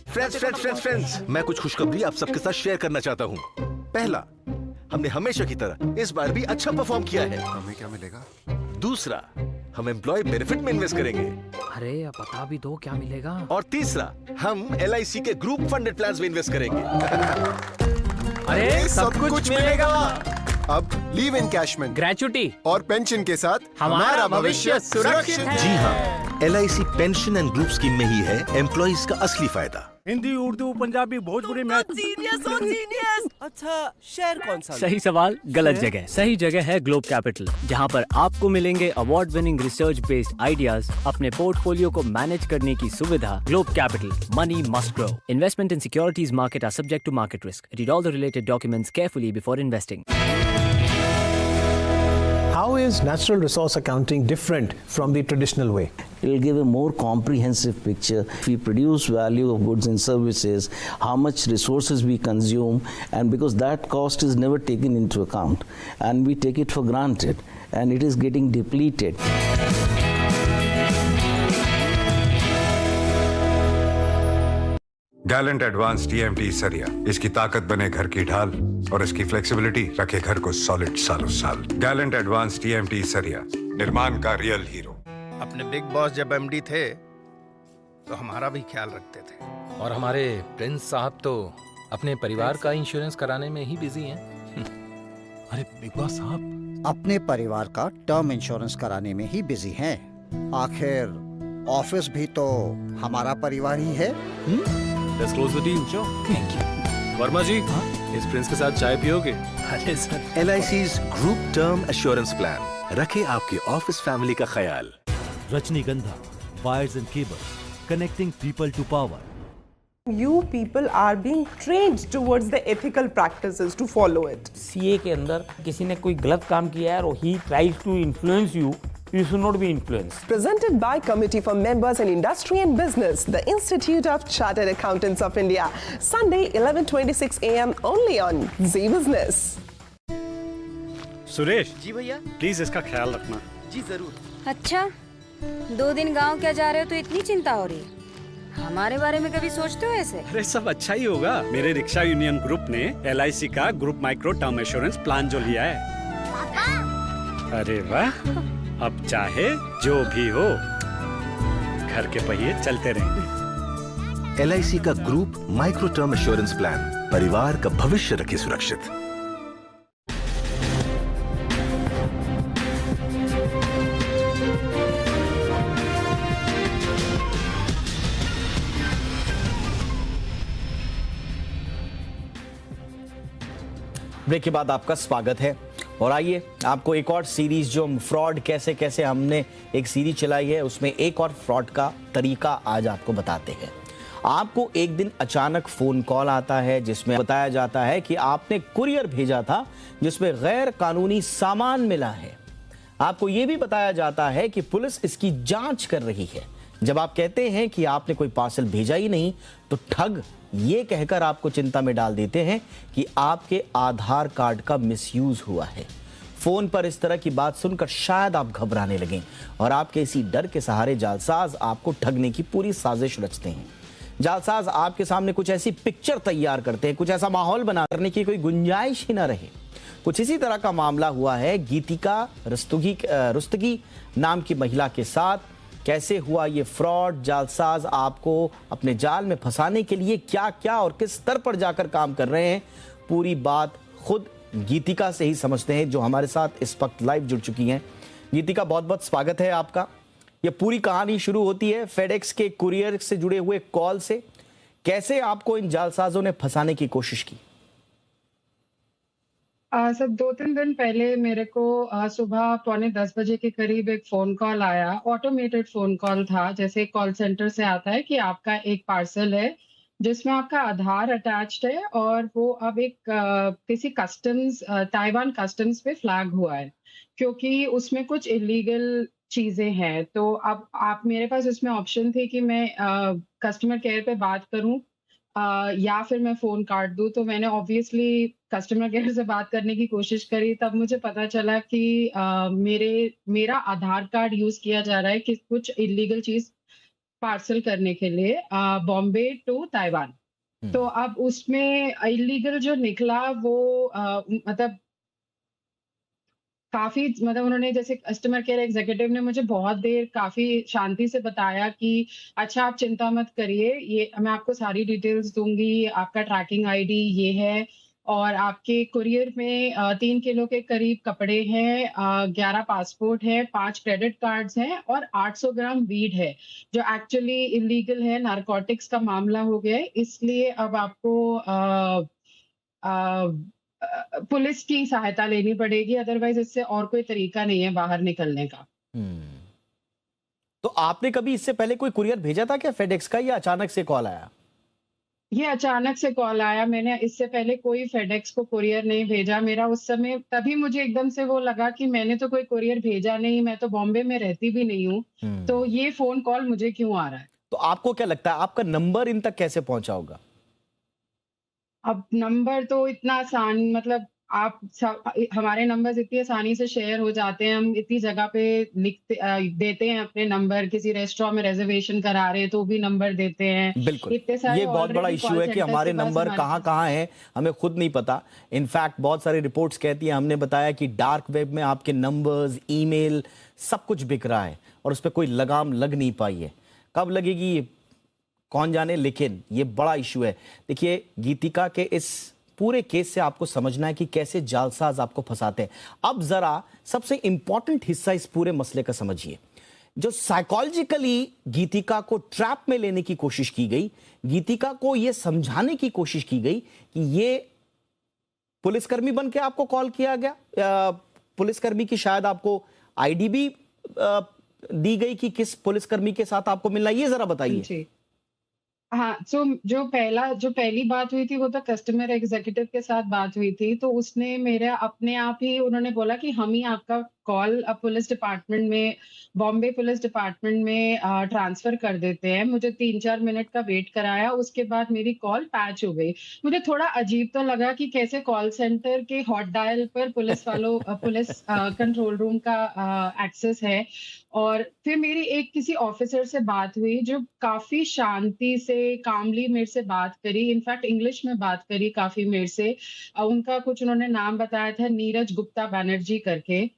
फ्रेंड्स, मैं कुछ खुशखबरी आप सबके साथ शेयर करना चाहता हूँ। पहला, हमने हमेशा की तरह इस बार भी अच्छा परफॉर्म किया है। हमें क्या मिलेगा? दूसरा, हम एम्प्लॉय बेनिफिट में इन्वेस्ट करेंगे। अरे अब बता भी दो क्या मिलेगा। और तीसरा, हम LIC के ग्रुप फंडेड प्लान्स में इन्वेस्ट करेंगे। अरे सब कुछ मिलेगा। अब लीव एनकैशमेंट, ग्रेचुटी और पेंशन के साथ हमारा भविष्य सुरक्षित है। जी हाँ, LIC pension and group scheme में ही है एम्प्लॉइज का असली फायदा। हिंदी, उर्दू, पंजाबी, भोजपुरी, मैथ। जीनियस। अच्छा, शहर कौन सा? सही सवाल गलत जगह। सही जगह है ग्लोब कैपिटल, जहां पर आपको मिलेंगे award winning research based ideas, अपने पोर्टफोलियो को मैनेज करने की सुविधा। Globe capital, money must grow. Investment in securities market are subject to market risk. Read all the related documents carefully before investing. How is natural resource accounting different from the traditional way? It will give a more comprehensive picture. If we produce value of goods and services, how much resources we consume, and because that cost is never taken into account, and we take it for granted, and it is getting depleted. Hello, 360 News. Gallant advance TMT सरिया, इसकी ताकत बने घर की ढाल और इसकी फ्लेक्सिबिलिटी रखे घर को सॉलिड सालों साल। गैलेंट एडवांस टीएमटी सरिया, निर्माण का रियल हीरो। अपने बिग बॉस जब एमडी थे तो हमारा भी ख्याल रखते थे, और हमारे प्रिंस साहब तो अपने परिवार का इंश्योरेंस कराने में ही बिजी हैं। अरे बिग बॉस साहब अपने परिवार का टर्म इंश्योरेंस कराने में ही बिजी हैं। आखिर ऑफिस भी तो हमारा परिवार ही है। Let's close the deal. Thank you. Verma जी, इस प्रिंस के साथ चाय पियोगे? अरे sir, LIC's group term assurance plan रखे आपके ऑफिस फैमिली का ख्याल। रजनीगंधा wires and cables connecting people to power. You people are being trained towards the ethical practices to follow it. CA के अंदर किसी ने कोई गलत काम किया है और he tries to influence you, you should not be influenced. Presented by Committee for Members in Industry and Business, the Institute of Chartered Accountants of India. Sunday 11:26 a.m. only on Zee Business. Suresh ji भैया। प्लीज इसका ख्याल रखना। जी जरूर। अच्छा, 2 दिन गांव क्या जा रहे हो तो इतनी चिंता हो रही है? हमारे बारे में कभी सोचते हो ऐसे? अरे सब अच्छा ही होगा। मेरे रिक्शा यूनियन ग्रुप ने LIC का group micro term insurance plan जो लिया है। पापा। अरे वाह, अब चाहे जो भी हो घर के पहिए चलते रहेंगे। LIC का group micro term insurance plan परिवार का भविष्य रखे सुरक्षित। ब्रेक के बाद आपका स्वागत है और आइए आपको एक और सीरीज जो फ्रॉड कैसे कैसे हमने एक सीरीज चलाई है उसमें एक और फ्रॉड का तरीका आज आपको बताते हैं। आपको एक दिन अचानक फोन कॉल आता है जिसमें बताया जाता है कि आपने कुरियर भेजा था जिसमें गैर कानूनी सामान मिला है। आपको यह भी बताया जाता है कि पुलिस इसकी जांच कर रही है। जब आप कहते हैं कि आपने कोई पार्सल भेजा ही नहीं तो ठग ये कहकर आपको चिंता में डाल देते हैं कि आपके आधार कार्ड का मिसयूज हुआ है। फोन पर इस तरह की बात सुनकर शायद आप घबराने लगें और आपके इसी डर के सहारे जालसाज आपको ठगने की पूरी साजिश रचते हैं। जालसाज आपके सामने कुछ ऐसी पिक्चर तैयार करते हैं, कुछ ऐसा माहौल बना करने की कोई गुंजाइश ही ना रहे। कुछ इसी तरह का मामला हुआ है गीतिका रुस्तगी नाम की महिला के साथ। कैसे हुआ ये फ्रॉड, जालसाज आपको अपने जाल में फंसाने के लिए क्या क्या और किस स्तर पर जाकर काम कर रहे हैं, पूरी बात खुद गीतिका से ही समझते हैं जो हमारे साथ इस वक्त लाइव जुड़ चुकी हैं। गीतिका, बहुत बहुत स्वागत है आपका। ये पूरी कहानी शुरू होती है फेडेक्स के कुरियर से जुड़े हुए कॉल से। कैसे आपको इन जालसाजों ने फंसाने की कोशिश की? सर 2-3 दिन पहले मेरे को सुबह 9:45 बजे के करीब एक फोन कॉल आया। ऑटोमेटेड फोन कॉल था, जैसे कॉल सेंटर से आता है कि आपका एक पार्सल है जिसमें आपका आधार अटैच्ड है और वो अब एक किसी कस्टम्स ताइवान कस्टम्स पे फ्लैग हुआ है क्योंकि उसमें कुछ इलीगल चीजें हैं। तो अब आप मेरे पास इसमें ऑप्शन थी कि मैं कस्टमर केयर पे बात करूं या फिर मैं फोन काट दूं। तो मैंने ऑब्वियसली कस्टमर केयर से बात करने की कोशिश करी। तब मुझे पता चला कि मेरा आधार कार्ड यूज किया जा रहा है कि कुछ इलीगल चीज पार्सल करने के लिए बॉम्बे टू ताइवान। तो अब उसमें इलीगल जो निकला वो मतलब काफी उन्होंने जैसे कस्टमर केयर एग्जीक्यूटिव ने मुझे बहुत देर काफी शांति से बताया कि अच्छा आप चिंता मत करिए, ये मैं आपको सारी डिटेल्स दूंगी, आपका ट्रैकिंग आईडी ये है और आपके कुरियर में 3 किलो के करीब कपड़े हैं, 11 पासपोर्ट है, 5 क्रेडिट कार्ड्स हैं और 800 ग्राम वीड है जो एक्चुअली इलीगल है, नारकोटिक्स का मामला हो गया है। इसलिए अब आपको पुलिस की सहायता लेनी पड़ेगी, अदरवाइज इससे और कोई तरीका नहीं है बाहर निकलने का। तो आपने कभी इससे पहले कोई कुरियर भेजा था क्या फेडेक्स का, या अचानक से कॉल आया? ये अचानक से कॉल आया। मैंने इससे पहले कोई फेडेक्स को कुरियर नहीं भेजा। मेरा उस समय तभी मुझे एकदम से वो लगा कि मैंने तो कोई कुरियर भेजा नहीं, मैं तो बॉम्बे में रहती भी नहीं हूँ, तो ये फोन कॉल मुझे क्यों आ रहा है। तो आपको क्या लगता है आपका नंबर इन तक कैसे पहुंचा होगा? अब नंबर तो इतना आसान, मतलब आप हमारे नंबर्स इतनी आसानी से शेयर हो जाते हैं, हम इतनी जगह पे देते हैं अपने नंबर, किसी रेस्टोरेंट में रिजर्वेशन करा रहे हैं तो भी नंबर देते हैं। बिल्कुल, इतने सारे ये बहुत बड़ा already इश्यू call है कि centers हमारे के पास नंबर हमारे कहाँ कहाँ हैं हमें खुद नहीं पता। इनफैक्ट बहुत सारी रिपोर्ट्स कहती हैं, हमने बताया कि डार्क वेब में आपके नंबर्स, ईमेल सब कुछ बिक रहा है और उस पर कोई लगाम लग नहीं पाई है। कब लगेगी कौन जाने, लेकिन ये बड़ा इशू है। देखिए, गीतिका के इस पूरे केस से आपको समझना है कि कैसे जालसाज आपको फंसाते हैं। अब जरा सबसे इंपॉर्टेंट हिस्सा इस पूरे मसले का समझिए। जो साइकोलॉजिकली गीतिका को ट्रैप में लेने की कोशिश की गई, गीतिका को यह समझाने की कोशिश की गई कि ये पुलिसकर्मी बन के आपको कॉल किया गया, पुलिसकर्मी की शायद आपको आईडी भी दी गई कि किस पुलिसकर्मी के साथ आपको मिलना, ये जरा बताइए। हाँ, जो पहली बात हुई थी वो तो कस्टमर एग्जीक्यूटिव के साथ बात हुई थी, तो उसने मेरा अपने आप ही उन्होंने बोला कि हम ही आपका कॉल पुलिस डिपार्टमेंट में, बॉम्बे पुलिस डिपार्टमेंट में ट्रांसफर कर देते हैं। मुझे 3-4 मिनट का वेट कराया, उसके बाद मेरी कॉल पैच हो गई। मुझे थोड़ा अजीब तो लगा कि कैसे कॉल सेंटर के हॉट डायल पर पुलिस कंट्रोल रूम का एक्सेस है। और फिर मेरी एक किसी ऑफिसर से बात हुई जो काफी शांति से, कामली मेरे से बात करी, इनफैक्ट इंग्लिश में बात करी काफी मेरे से। उनका कुछ उन्होंने नाम बताया था, नीरज गुप्ता बनर्जी करके।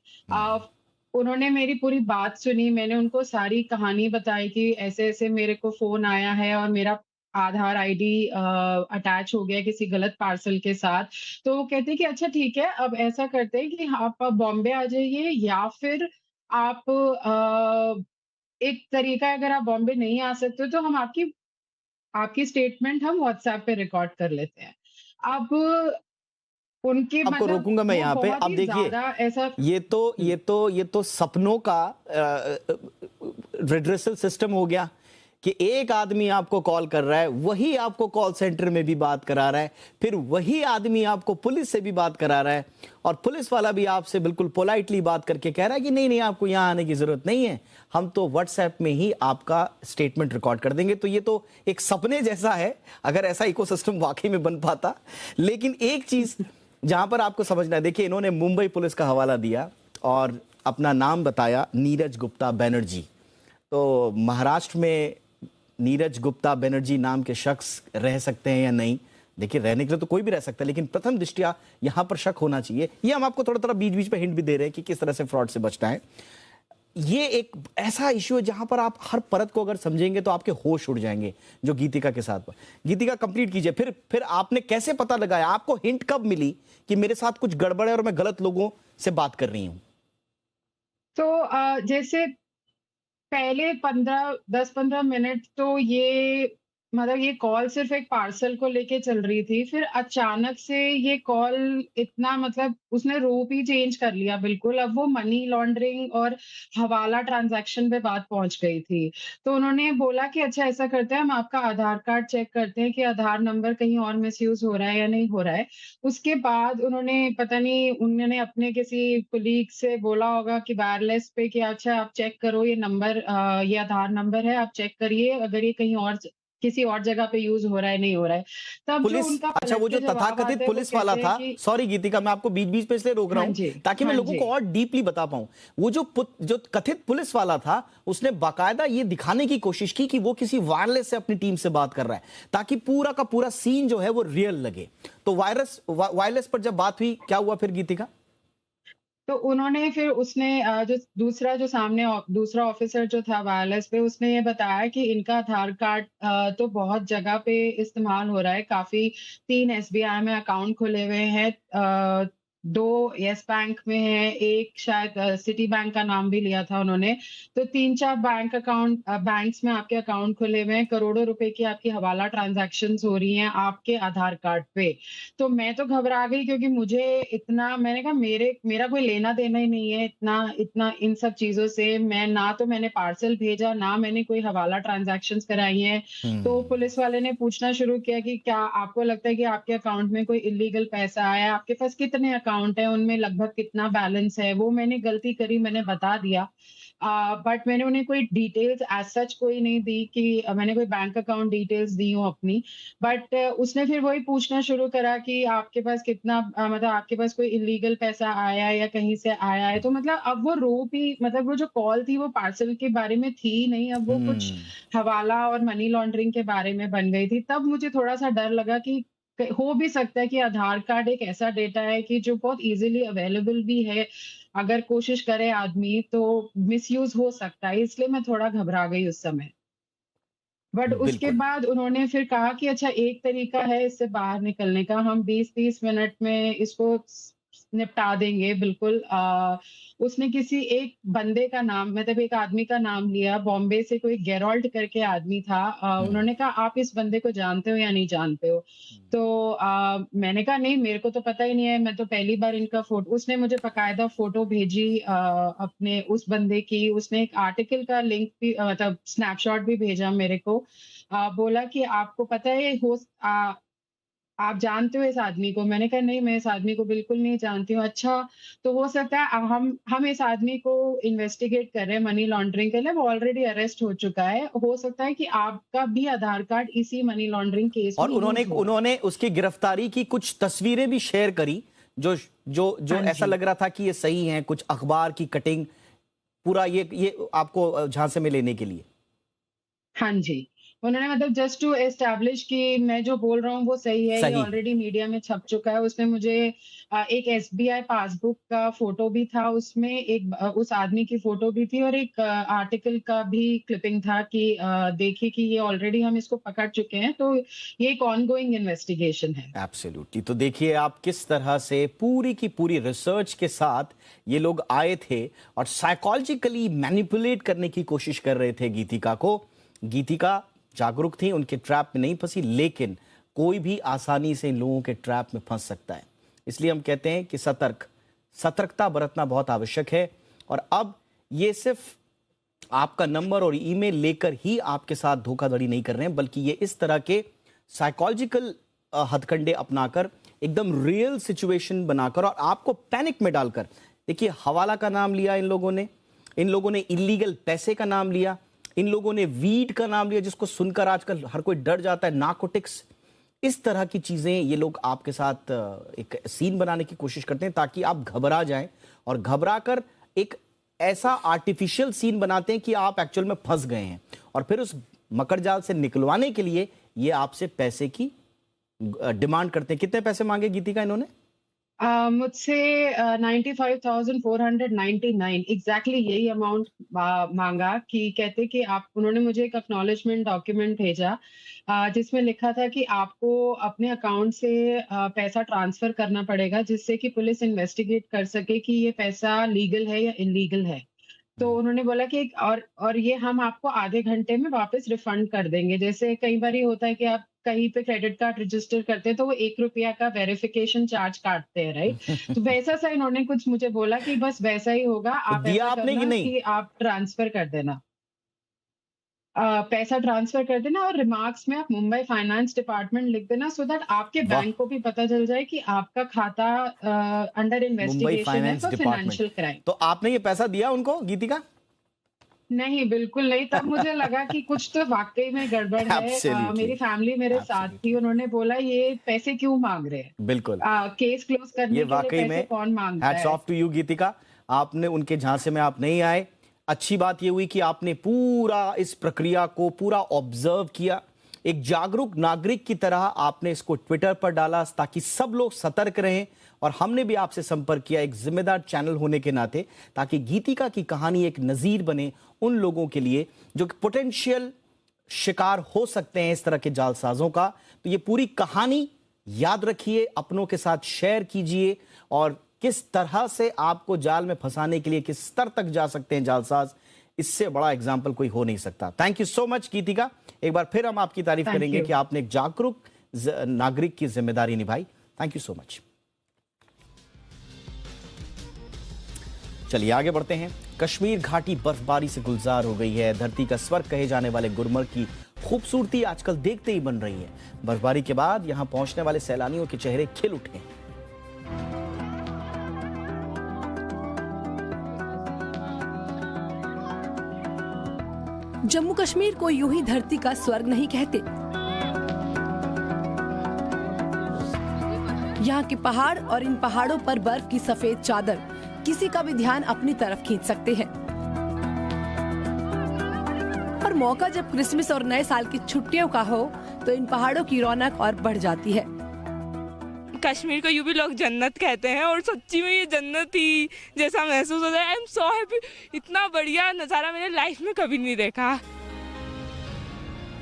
उन्होंने मेरी पूरी बात सुनी, मैंने उनको सारी कहानी बताई कि ऐसे ऐसे मेरे को फोन आया है और मेरा आधार आईडी अटैच हो गया किसी गलत पार्सल के साथ। तो वो कहते कि अच्छा ठीक है, अब ऐसा करते हैं कि आप बॉम्बे आ जाइए, या फिर आप एक तरीका है, अगर आप बॉम्बे नहीं आ सकते तो हम आपकी स्टेटमेंट हम व्हाट्सएप पे रिकॉर्ड कर लेते हैं। अब उनके आपको रोकूंगा मैं यहाँ पे। अब देखिए, ये तो सपनों का रिड्रेसल सिस्टम हो गया कि एक आदमी आपको कॉल कर रहा है, वही आपको कॉल सेंटर में भी बात करा रहा है, फिर वही आदमी आपको पुलिस से भी बात करा रहा है, और पुलिस वाला भी आपसे बिल्कुल पोलाइटली बात करके कह रहा है कि नहीं नहीं आपको यहाँ आने की जरूरत नहीं है, हम तो व्हाट्सएप में ही आपका स्टेटमेंट रिकॉर्ड कर देंगे। तो ये तो एक सपने जैसा है अगर ऐसा इकोसिस्टम वाकई में बन पाता। लेकिन एक चीज जहां पर आपको समझना है, देखिए इन्होंने मुंबई पुलिस का हवाला दिया और अपना नाम बताया, नीरज गुप्ता बनर्जी। तो महाराष्ट्र में नीरज गुप्ता बनर्जी नाम के शख्स रह सकते हैं या नहीं? देखिए, रहने के लिए तो कोई भी रह सकता है, लेकिन प्रथम दृष्टया यहां पर शक होना चाहिए। ये हम आपको थोड़ा थोड़ा बीच बीच में हिंट भी दे रहे हैं कि किस तरह से फ्रॉड से बचना है। ये एक ऐसा इश्यू है जहां पर आप हर परत को अगर समझेंगे तो आपके होश उड़ जाएंगे। जो गीतिका के साथ, गीतिका कंप्लीट कीजिए। फिर आपने कैसे पता लगाया, आपको हिंट कब मिली कि मेरे साथ कुछ गड़बड़ है और मैं गलत लोगों से बात कर रही हूं? तो जैसे पहले 10-15 मिनट तो ये मतलब ये कॉल सिर्फ एक पार्सल को लेके चल रही थी, फिर अचानक से ये कॉल इतना मतलब उसने रूप ही चेंज कर लिया बिल्कुल। अब वो मनी लॉन्ड्रिंग और हवाला ट्रांजैक्शन पे बात पहुंच गई थी। तो उन्होंने बोला कि अच्छा ऐसा करते हैं, हम आपका आधार कार्ड चेक करते हैं कि आधार नंबर कहीं और मिसयूज हो रहा है या नहीं हो रहा है। उसके बाद उन्होंने पता नहीं, उन्होंने अपने किसी कुलीग से बोला होगा कि वायरलेस पे कि अच्छा आप चेक करो ये नंबर, ये आधार नंबर है, आप चेक करिए अगर ये कहीं और किसी और जगह पे यूज हो रहा है नहीं हो रहा है। तब पुलिस, जो उनका अच्छा वो जो तथाकथित पुलिस वाला था, सॉरी गीतिका मैं आपको बीच बीच पे इसलिए रोक रहा हूं ताकि मैं लोगों को और डीपली बता पाऊं। वो जो कथित पुलिस वाला था, उसने बाकायदा ये दिखाने की कोशिश की कि वो किसी वायरलेस से अपनी टीम से बात कर रहा है, ताकि पूरा का पूरा सीन जो है वो रियल लगे। तो वायरलेस पर जब बात हुई, क्या हुआ फिर गीतिका? तो उन्होंने फिर उसने जो दूसरा ऑफिसर जो था वायरलेस पे, उसने ये बताया कि इनका आधार कार्ड तो बहुत जगह पे इस्तेमाल हो रहा है, काफी 3 SBI में अकाउंट खुले हुए हैं, 2 यस बैंक में है, एक शायद सिटी बैंक का नाम भी लिया था उन्होंने। तो 3-4 बैंक्स में आपके अकाउंट खुले हुए हैं, करोड़ों रुपए की आपकी हवाला ट्रांजैक्शंस हो रही हैं आपके आधार कार्ड पे। तो मैं तो घबरा गई क्योंकि मुझे इतना, मैंने कहा मेरा कोई लेना देना ही नहीं है इतना इन सब चीजों से। मैंने पार्सल भेजा, ना मैंने कोई हवाला ट्रांजैक्शंस कराई हैं। तो पुलिस वाले ने पूछना शुरू किया कि क्या आपको लगता है कि आपके अकाउंट में कोई इलीगल पैसा आया है? आपके पास कितने अकाउंट है, उनमें लगभग कितना बैलेंस है? वो मैंने गलती करी, मैंने बता दिया। बट मैंने उन्हें कोई डिटेल्स एज सच कोई नहीं दी कि मैंने कोई बैंक अकाउंट डिटेल्स दी हूँ अपनी। बट उसने फिर वही पूछना शुरू करा कि आपके पास कितना मतलब आपके पास कोई इलीगल पैसा आया है या कहीं से आया है। तो मतलब अब वो रो भी मतलब वो जो कॉल थी वो पार्सल के बारे में थी नहीं, अब वो कुछ हवाला और मनी लॉन्ड्रिंग के बारे में बन गई थी। तब मुझे थोड़ा सा डर लगा कि हो भी सकता है कि आधार कार्ड एक ऐसा डेटा है कि जो बहुत इजीली अवेलेबल भी है, अगर कोशिश करे आदमी तो मिसयूज हो सकता है, इसलिए मैं थोड़ा घबरा गई उस समय। बट उसके बाद उन्होंने फिर कहा कि अच्छा एक तरीका है इससे बाहर निकलने का, हम 20-30 मिनट में इसको निपटा देंगे बिल्कुल। उसने किसी एक बंदे का नाम मतलब एक आदमी का नाम लिया, बॉम्बे से कोई गेरोल्ड करके आदमी था। उन्होंने कहा आप इस बंदे को जानते हो या नहीं जानते हो? तो मैंने कहा नहीं मेरे को तो पता ही नहीं है, मैं तो पहली बार इनका फोटो। उसने मुझे बकायदा फोटो भेजी अपने उस बंदे की। उसने एक आर्टिकल का लिंक भी मतलब स्नैपशॉट भी भेजा मेरे को। बोला कि आपको पता है आप जानते हो इस आदमी को? मैंने कहा नहीं मैं इस आदमी को बिल्कुल नहीं जानती हूँ। अच्छा तो हो सकता है हम इस आदमी को इन्वेस्टिगेट कर रहे हैं मनी लॉन्ड्रिंग के लिए, वो ऑलरेडी अरेस्ट हो चुका है, हो सकता है कि आपका भी आधार कार्ड इसी मनी लॉन्ड्रिंग केस और उन्होंने उसकी गिरफ्तारी की कुछ तस्वीरें भी शेयर करी जो जो जो ऐसा लग रहा था कि ये सही है, कुछ अखबार की कटिंग पूरा ये आपको झांसे में लेने के लिए। हाँ जी, उन्होंने मतलब जस्ट टू एस्टैब्लिश कि मैं जो बोल रहा हूँ वो सही है, ये ऑलरेडी मीडिया में छप चुका है। उसमें मुझे एक SBI पासबुक का फोटो भी था, उसमें एक उस आदमी की फोटो भी थी और एक आर्टिकल का भी क्लिपिंग था कि देखिए कि ये ऑलरेडी हम इसको पकड़ चुके हैं, तो ये एक ऑनगोइंग इन्वेस्टिगेशन है। एब्सोल्युटली। तो देखिए आप किस तरह से पूरी की पूरी रिसर्च के साथ ये लोग आए थे और साइकोलॉजिकली मैनिपुलेट करने की कोशिश कर रहे थे गीतिका को। गीतिका जागरूक थी, उनके ट्रैप में नहीं फंसी, लेकिन कोई भी आसानी से इन लोगों के ट्रैप में फंस सकता है। इसलिए हम कहते हैं कि सतर्कता बरतना बहुत आवश्यक है। और अब ये सिर्फ आपका नंबर और ईमेल लेकर ही आपके साथ धोखाधड़ी नहीं कर रहे हैं, बल्कि ये इस तरह के साइकोलॉजिकल हथकंडे अपनाकर एकदम रियल सिचुएशन बनाकर और आपको पैनिक में डालकर, देखिए हवाला का नाम लिया इन लोगों ने इलीगल पैसे का नाम लिया, इन लोगों ने वीड का नाम लिया जिसको सुनकर आजकल हर कोई डर जाता है, नार्कोटिक्स, इस तरह की चीजें ये लोग आपके साथ एक सीन बनाने की कोशिश करते हैं ताकि आप घबरा जाएं और घबरा कर एक ऐसा आर्टिफिशियल सीन बनाते हैं कि आप एक्चुअल में फंस गए हैं और फिर उस मकड़जाल से निकलवाने के लिए ये आपसे पैसे की डिमांड करते हैं। कितने पैसे मांगे गीतिका इन्होंने? मुझसे 95,499 एग्जैक्टली यही अमाउंट मांगा कि कहते कि आप, उन्होंने मुझे एक एक्नॉलेजमेंट डॉक्यूमेंट भेजा जिसमें लिखा था कि आपको अपने अकाउंट से पैसा ट्रांसफर करना पड़ेगा जिससे कि पुलिस इन्वेस्टिगेट कर सके कि ये पैसा लीगल है या इलीगल है। तो उन्होंने बोला कि और ये हम आपको आधे घंटे में वापस रिफंड कर देंगे। जैसे कई बार ये होता है कि आप कहीं पे क्रेडिट कार्ड रजिस्टर करते हैं तो वो ₹1 का वेरिफिकेशन चार्ज काटते हैं, राइट? तो वैसा सा इन्होंने कुछ मुझे बोला कि बस वैसा ही होगा, आप दिया आपने कि नहीं? कि आप ट्रांसफर कर देना, पैसा ट्रांसफर कर देना और रिमार्क्स में आप मुंबई फाइनेंस डिपार्टमेंट लिख देना सो दैट आपके बैंक को भी पता चल जाए कि आपका खाता अंडर इन्वेस्टिगेशन है फॉर फाइनेंशियल क्राइम। तो आपने ये पैसा दिया उनको गीतिका? नहीं, बिल्कुल नहीं। तब मुझे लगा कि कुछ तो वाकई में गड़बड़ है। मेरी फैमिली मेरे साथ थी, उन्होंने बोला ये पैसे क्यों मांग रहे हैं। बिल्कुल केस क्लोज करने ये के वाकई लिए में पैसे कौन मांगता है। हैट्स ऑफ टू यू गीतिका, आपने उनके झांसे में आप नहीं आए। अच्छी बात ये हुई कि आपने पूरा इस प्रक्रिया को पूरा ऑब्जर्व किया, एक जागरूक नागरिक की तरह आपने इसको ट्विटर पर डाला ताकि सब लोग सतर्क रहें। और हमने भी आपसे संपर्क किया एक जिम्मेदार चैनल होने के नाते, ताकि गीतिका की कहानी एक नजीर बने उन लोगों के लिए जो पोटेंशियल शिकार हो सकते हैं इस तरह के जालसाजों का। तो ये पूरी कहानी याद रखिए, अपनों के साथ शेयर कीजिए और किस तरह से आपको जाल में फंसाने के लिए किस स्तर तक जा सकते हैं जालसाज, इससे बड़ा एग्जाम्पल कोई हो नहीं सकता। थैंक यू सो मच गीतिका, एक बार फिर हम आपकी तारीफ करेंगे कि आपने एक जागरूक नागरिक की जिम्मेदारी निभाई। Thank you so much. चलिए आगे बढ़ते हैं। कश्मीर घाटी बर्फबारी से गुलजार हो गई है। धरती का स्वर्ग कहे जाने वाले गुलमर्ग की खूबसूरती आजकल देखते ही बन रही है। बर्फबारी के बाद यहां पहुंचने वाले सैलानियों के चेहरे खिल उठे। जम्मू कश्मीर को यूं ही धरती का स्वर्ग नहीं कहते। यहाँ के पहाड़ और इन पहाड़ों पर बर्फ की सफेद चादर किसी का भी ध्यान अपनी तरफ खींच सकते हैं। और मौका जब क्रिसमस और नए साल की छुट्टियों का हो तो इन पहाड़ों की रौनक और बढ़ जाती है। कश्मीर को यूं भी लोग जन्नत कहते हैं और सच्ची में ये जन्नत ही जैसा महसूस होता है। I am so happy. इतना बढ़िया नज़ारा मैंने लाइफ में कभी नहीं देखा।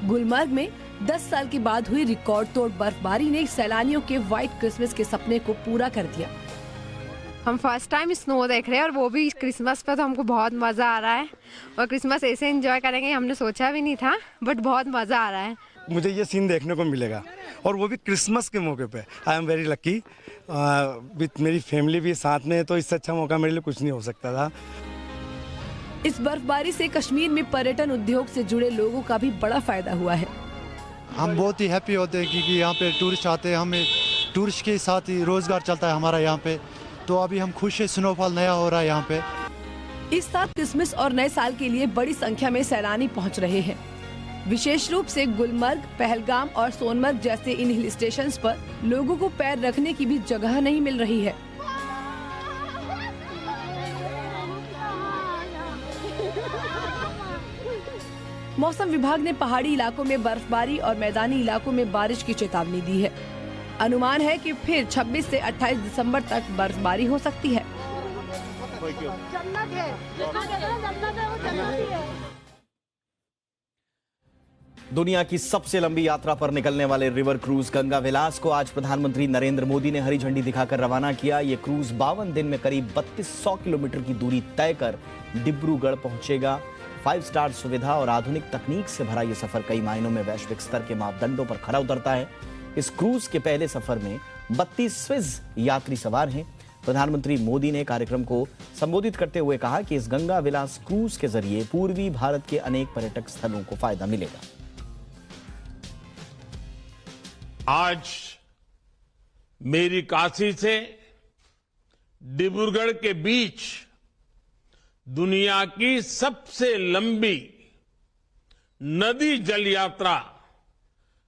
गुलमर्ग में 10 साल के बाद हुई रिकॉर्ड तोड़ बर्फबारी ने सैलानियों के व्हाइट क्रिसमस के सपने को पूरा कर दिया। हम फर्स्ट टाइम स्नो देख रहे हैं और वो भी क्रिसमस पे, तो हमको बहुत मज़ा आ रहा है और क्रिसमस ऐसे एंजॉय करेंगे हमने सोचा भी नहीं था, बट बहुत मज़ा आ रहा है। मुझे ये सीन देखने को मिलेगा और वो भी क्रिसमस के मौके पे। I am very lucky with मेरी फैमिली भी साथ में है, तो इससे अच्छा मौका मेरे लिए कुछ नहीं हो सकता था। इस बर्फबारी से कश्मीर में पर्यटन उद्योग से जुड़े लोगों का भी बड़ा फायदा हुआ है। हम बहुत ही हैप्पी होते हैं क्योंकि यहाँ पे टूरिस्ट आते हैं, हमें टूरिस्ट के साथ ही रोजगार चलता है हमारा यहाँ पे। तो अभी हम खुश है, स्नोफॉल नया हो रहा है यहाँ पे। इस साल क्रिसमस और नए साल के लिए बड़ी संख्या में सैलानी पहुँच रहे हैं। विशेष रूप से गुलमर्ग, पहलगाम और सोनमर्ग जैसे इन हिल स्टेशंस पर लोगों को पैर रखने की भी जगह नहीं मिल रही है। मौसम विभाग ने पहाड़ी इलाकों में बर्फबारी और मैदानी इलाकों में बारिश की चेतावनी दी है। अनुमान है कि फिर 26 से 28 दिसंबर तक बर्फबारी हो सकती है। दुनिया की सबसे लंबी यात्रा पर निकलने वाले रिवर क्रूज गंगा विलास को आज प्रधानमंत्री नरेंद्र मोदी ने हरी झंडी दिखाकर रवाना किया। ये क्रूज 52 दिन में करीब 3200 किलोमीटर की दूरी तय कर डिब्रूगढ़ पहुंचेगा। 5 स्टार सुविधा और आधुनिक तकनीक से भरा यह सफर कई मायनों में वैश्विक स्तर के मापदंडों पर खरा उतरता है। इस क्रूज के पहले सफर में 32 स्विस यात्री सवार हैं। प्रधानमंत्री मोदी ने कार्यक्रम को संबोधित करते हुए कहा कि इस गंगा विलास क्रूज के जरिए पूर्वी भारत के अनेक पर्यटक स्थलों को फायदा मिलेगा। आज मेरी काशी से डिब्रूगढ़ के बीच दुनिया की सबसे लंबी नदी जल यात्रा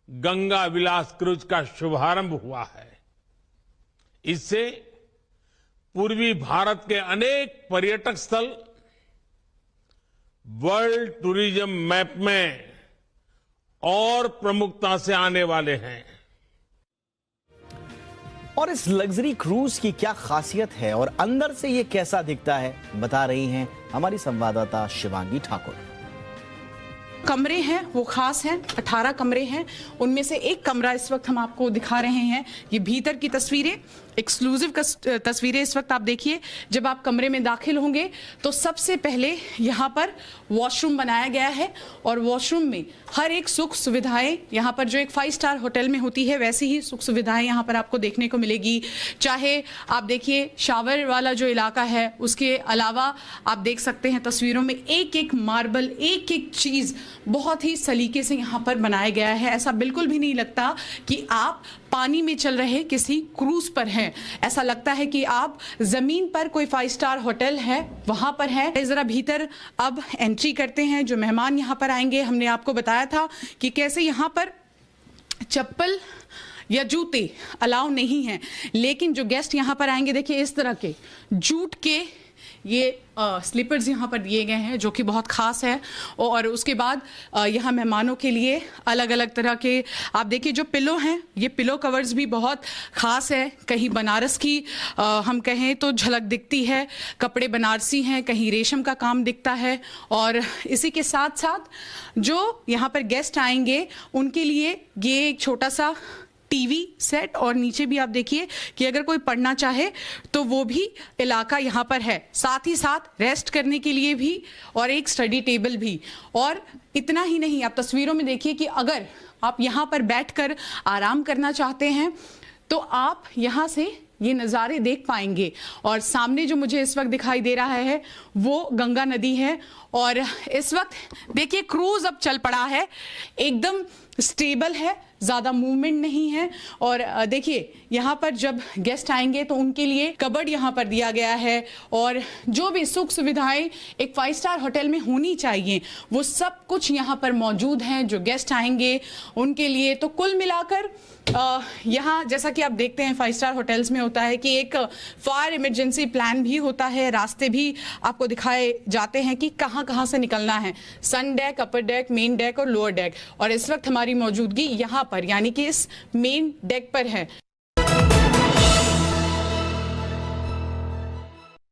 गंगा विलास क्रूज का शुभारंभ हुआ है। इससे पूर्वी भारत के अनेक पर्यटक स्थल वर्ल्ड टूरिज्म मैप में और प्रमुखता से आने वाले हैं। और इस लग्जरी क्रूज की क्या खासियत है और अंदर से ये कैसा दिखता है, बता रही हैं हमारी संवाददाता शिवांगी ठाकुर। कमरे हैं वो खास हैं, 18 कमरे हैं। उनमें से एक कमरा इस वक्त हम आपको दिखा रहे हैं। ये भीतर की तस्वीरें, एक्सक्लूसिव तस्वीरें इस वक्त आप देखिए। जब आप कमरे में दाखिल होंगे तो सबसे पहले यहाँ पर वॉशरूम बनाया गया है और वॉशरूम में हर एक सुख सुविधाएं, यहाँ पर जो एक 5 स्टार होटल में होती है वैसी ही सुख सुविधाएं यहाँ पर आपको देखने को मिलेगी। चाहे आप देखिए शावर वाला जो इलाका है, उसके अलावा आप देख सकते हैं तस्वीरों में एक एक मार्बल, एक एक चीज़ बहुत ही सलीके से यहाँ पर बनाया गया है। ऐसा बिल्कुल भी नहीं लगता कि आप पानी में चल रहे किसी क्रूज पर हैं। ऐसा लगता है कि आप जमीन पर कोई 5 स्टार होटल है वहां पर है। जरा भीतर अब एंट्री करते हैं। जो मेहमान यहाँ पर आएंगे, हमने आपको बताया था कि कैसे यहाँ पर चप्पल या जूते अलाउ नहीं हैं, लेकिन जो गेस्ट यहाँ पर आएंगे देखिए इस तरह के जूट के ये स्लीपर्स यहाँ पर दिए गए हैं जो कि बहुत ख़ास है। और उसके बाद यहाँ मेहमानों के लिए अलग अलग तरह के आप देखिए जो पिलो हैं, ये पिलो कवर्स भी बहुत ख़ास है। कहीं बनारस की हम कहें तो झलक दिखती है, कपड़े बनारसी हैं, कहीं रेशम का काम दिखता है। और इसी के साथ साथ जो यहाँ पर गेस्ट आएंगे उनके लिए ये एक छोटा सा टीवी सेट और नीचे भी आप देखिए कि अगर कोई पढ़ना चाहे तो वो भी इलाका यहाँ पर है। साथ ही साथ रेस्ट करने के लिए भी और एक स्टडी टेबल भी। और इतना ही नहीं, आप तस्वीरों में देखिए कि अगर आप यहाँ पर बैठकर आराम करना चाहते हैं तो आप यहाँ से ये नज़ारे देख पाएंगे। और सामने जो मुझे इस वक्त दिखाई दे रहा है वो गंगा नदी है। और इस वक्त देखिए क्रूज अब चल पड़ा है, एकदम स्टेबल है, ज़्यादा मूवमेंट नहीं है। और देखिए यहाँ पर जब गेस्ट आएंगे तो उनके लिए कबर्ड यहाँ पर दिया गया है और जो भी सुख सुविधाएं एक 5 स्टार होटल में होनी चाहिए वो सब कुछ यहाँ पर मौजूद हैं जो गेस्ट आएंगे उनके लिए। तो कुल मिलाकर यहाँ जैसा कि आप देखते हैं 5 स्टार होटल्स में होता है कि एक फायर इमरजेंसी प्लान भी होता है, रास्ते भी आपको दिखाए जाते हैं कि कहाँ कहाँ से निकलना है, sun deck, upper deck, main deck और लोअर डेक। और इस वक्त हमारी मौजूदगी यहाँ पर यानी कि इस मेन डेक पर है।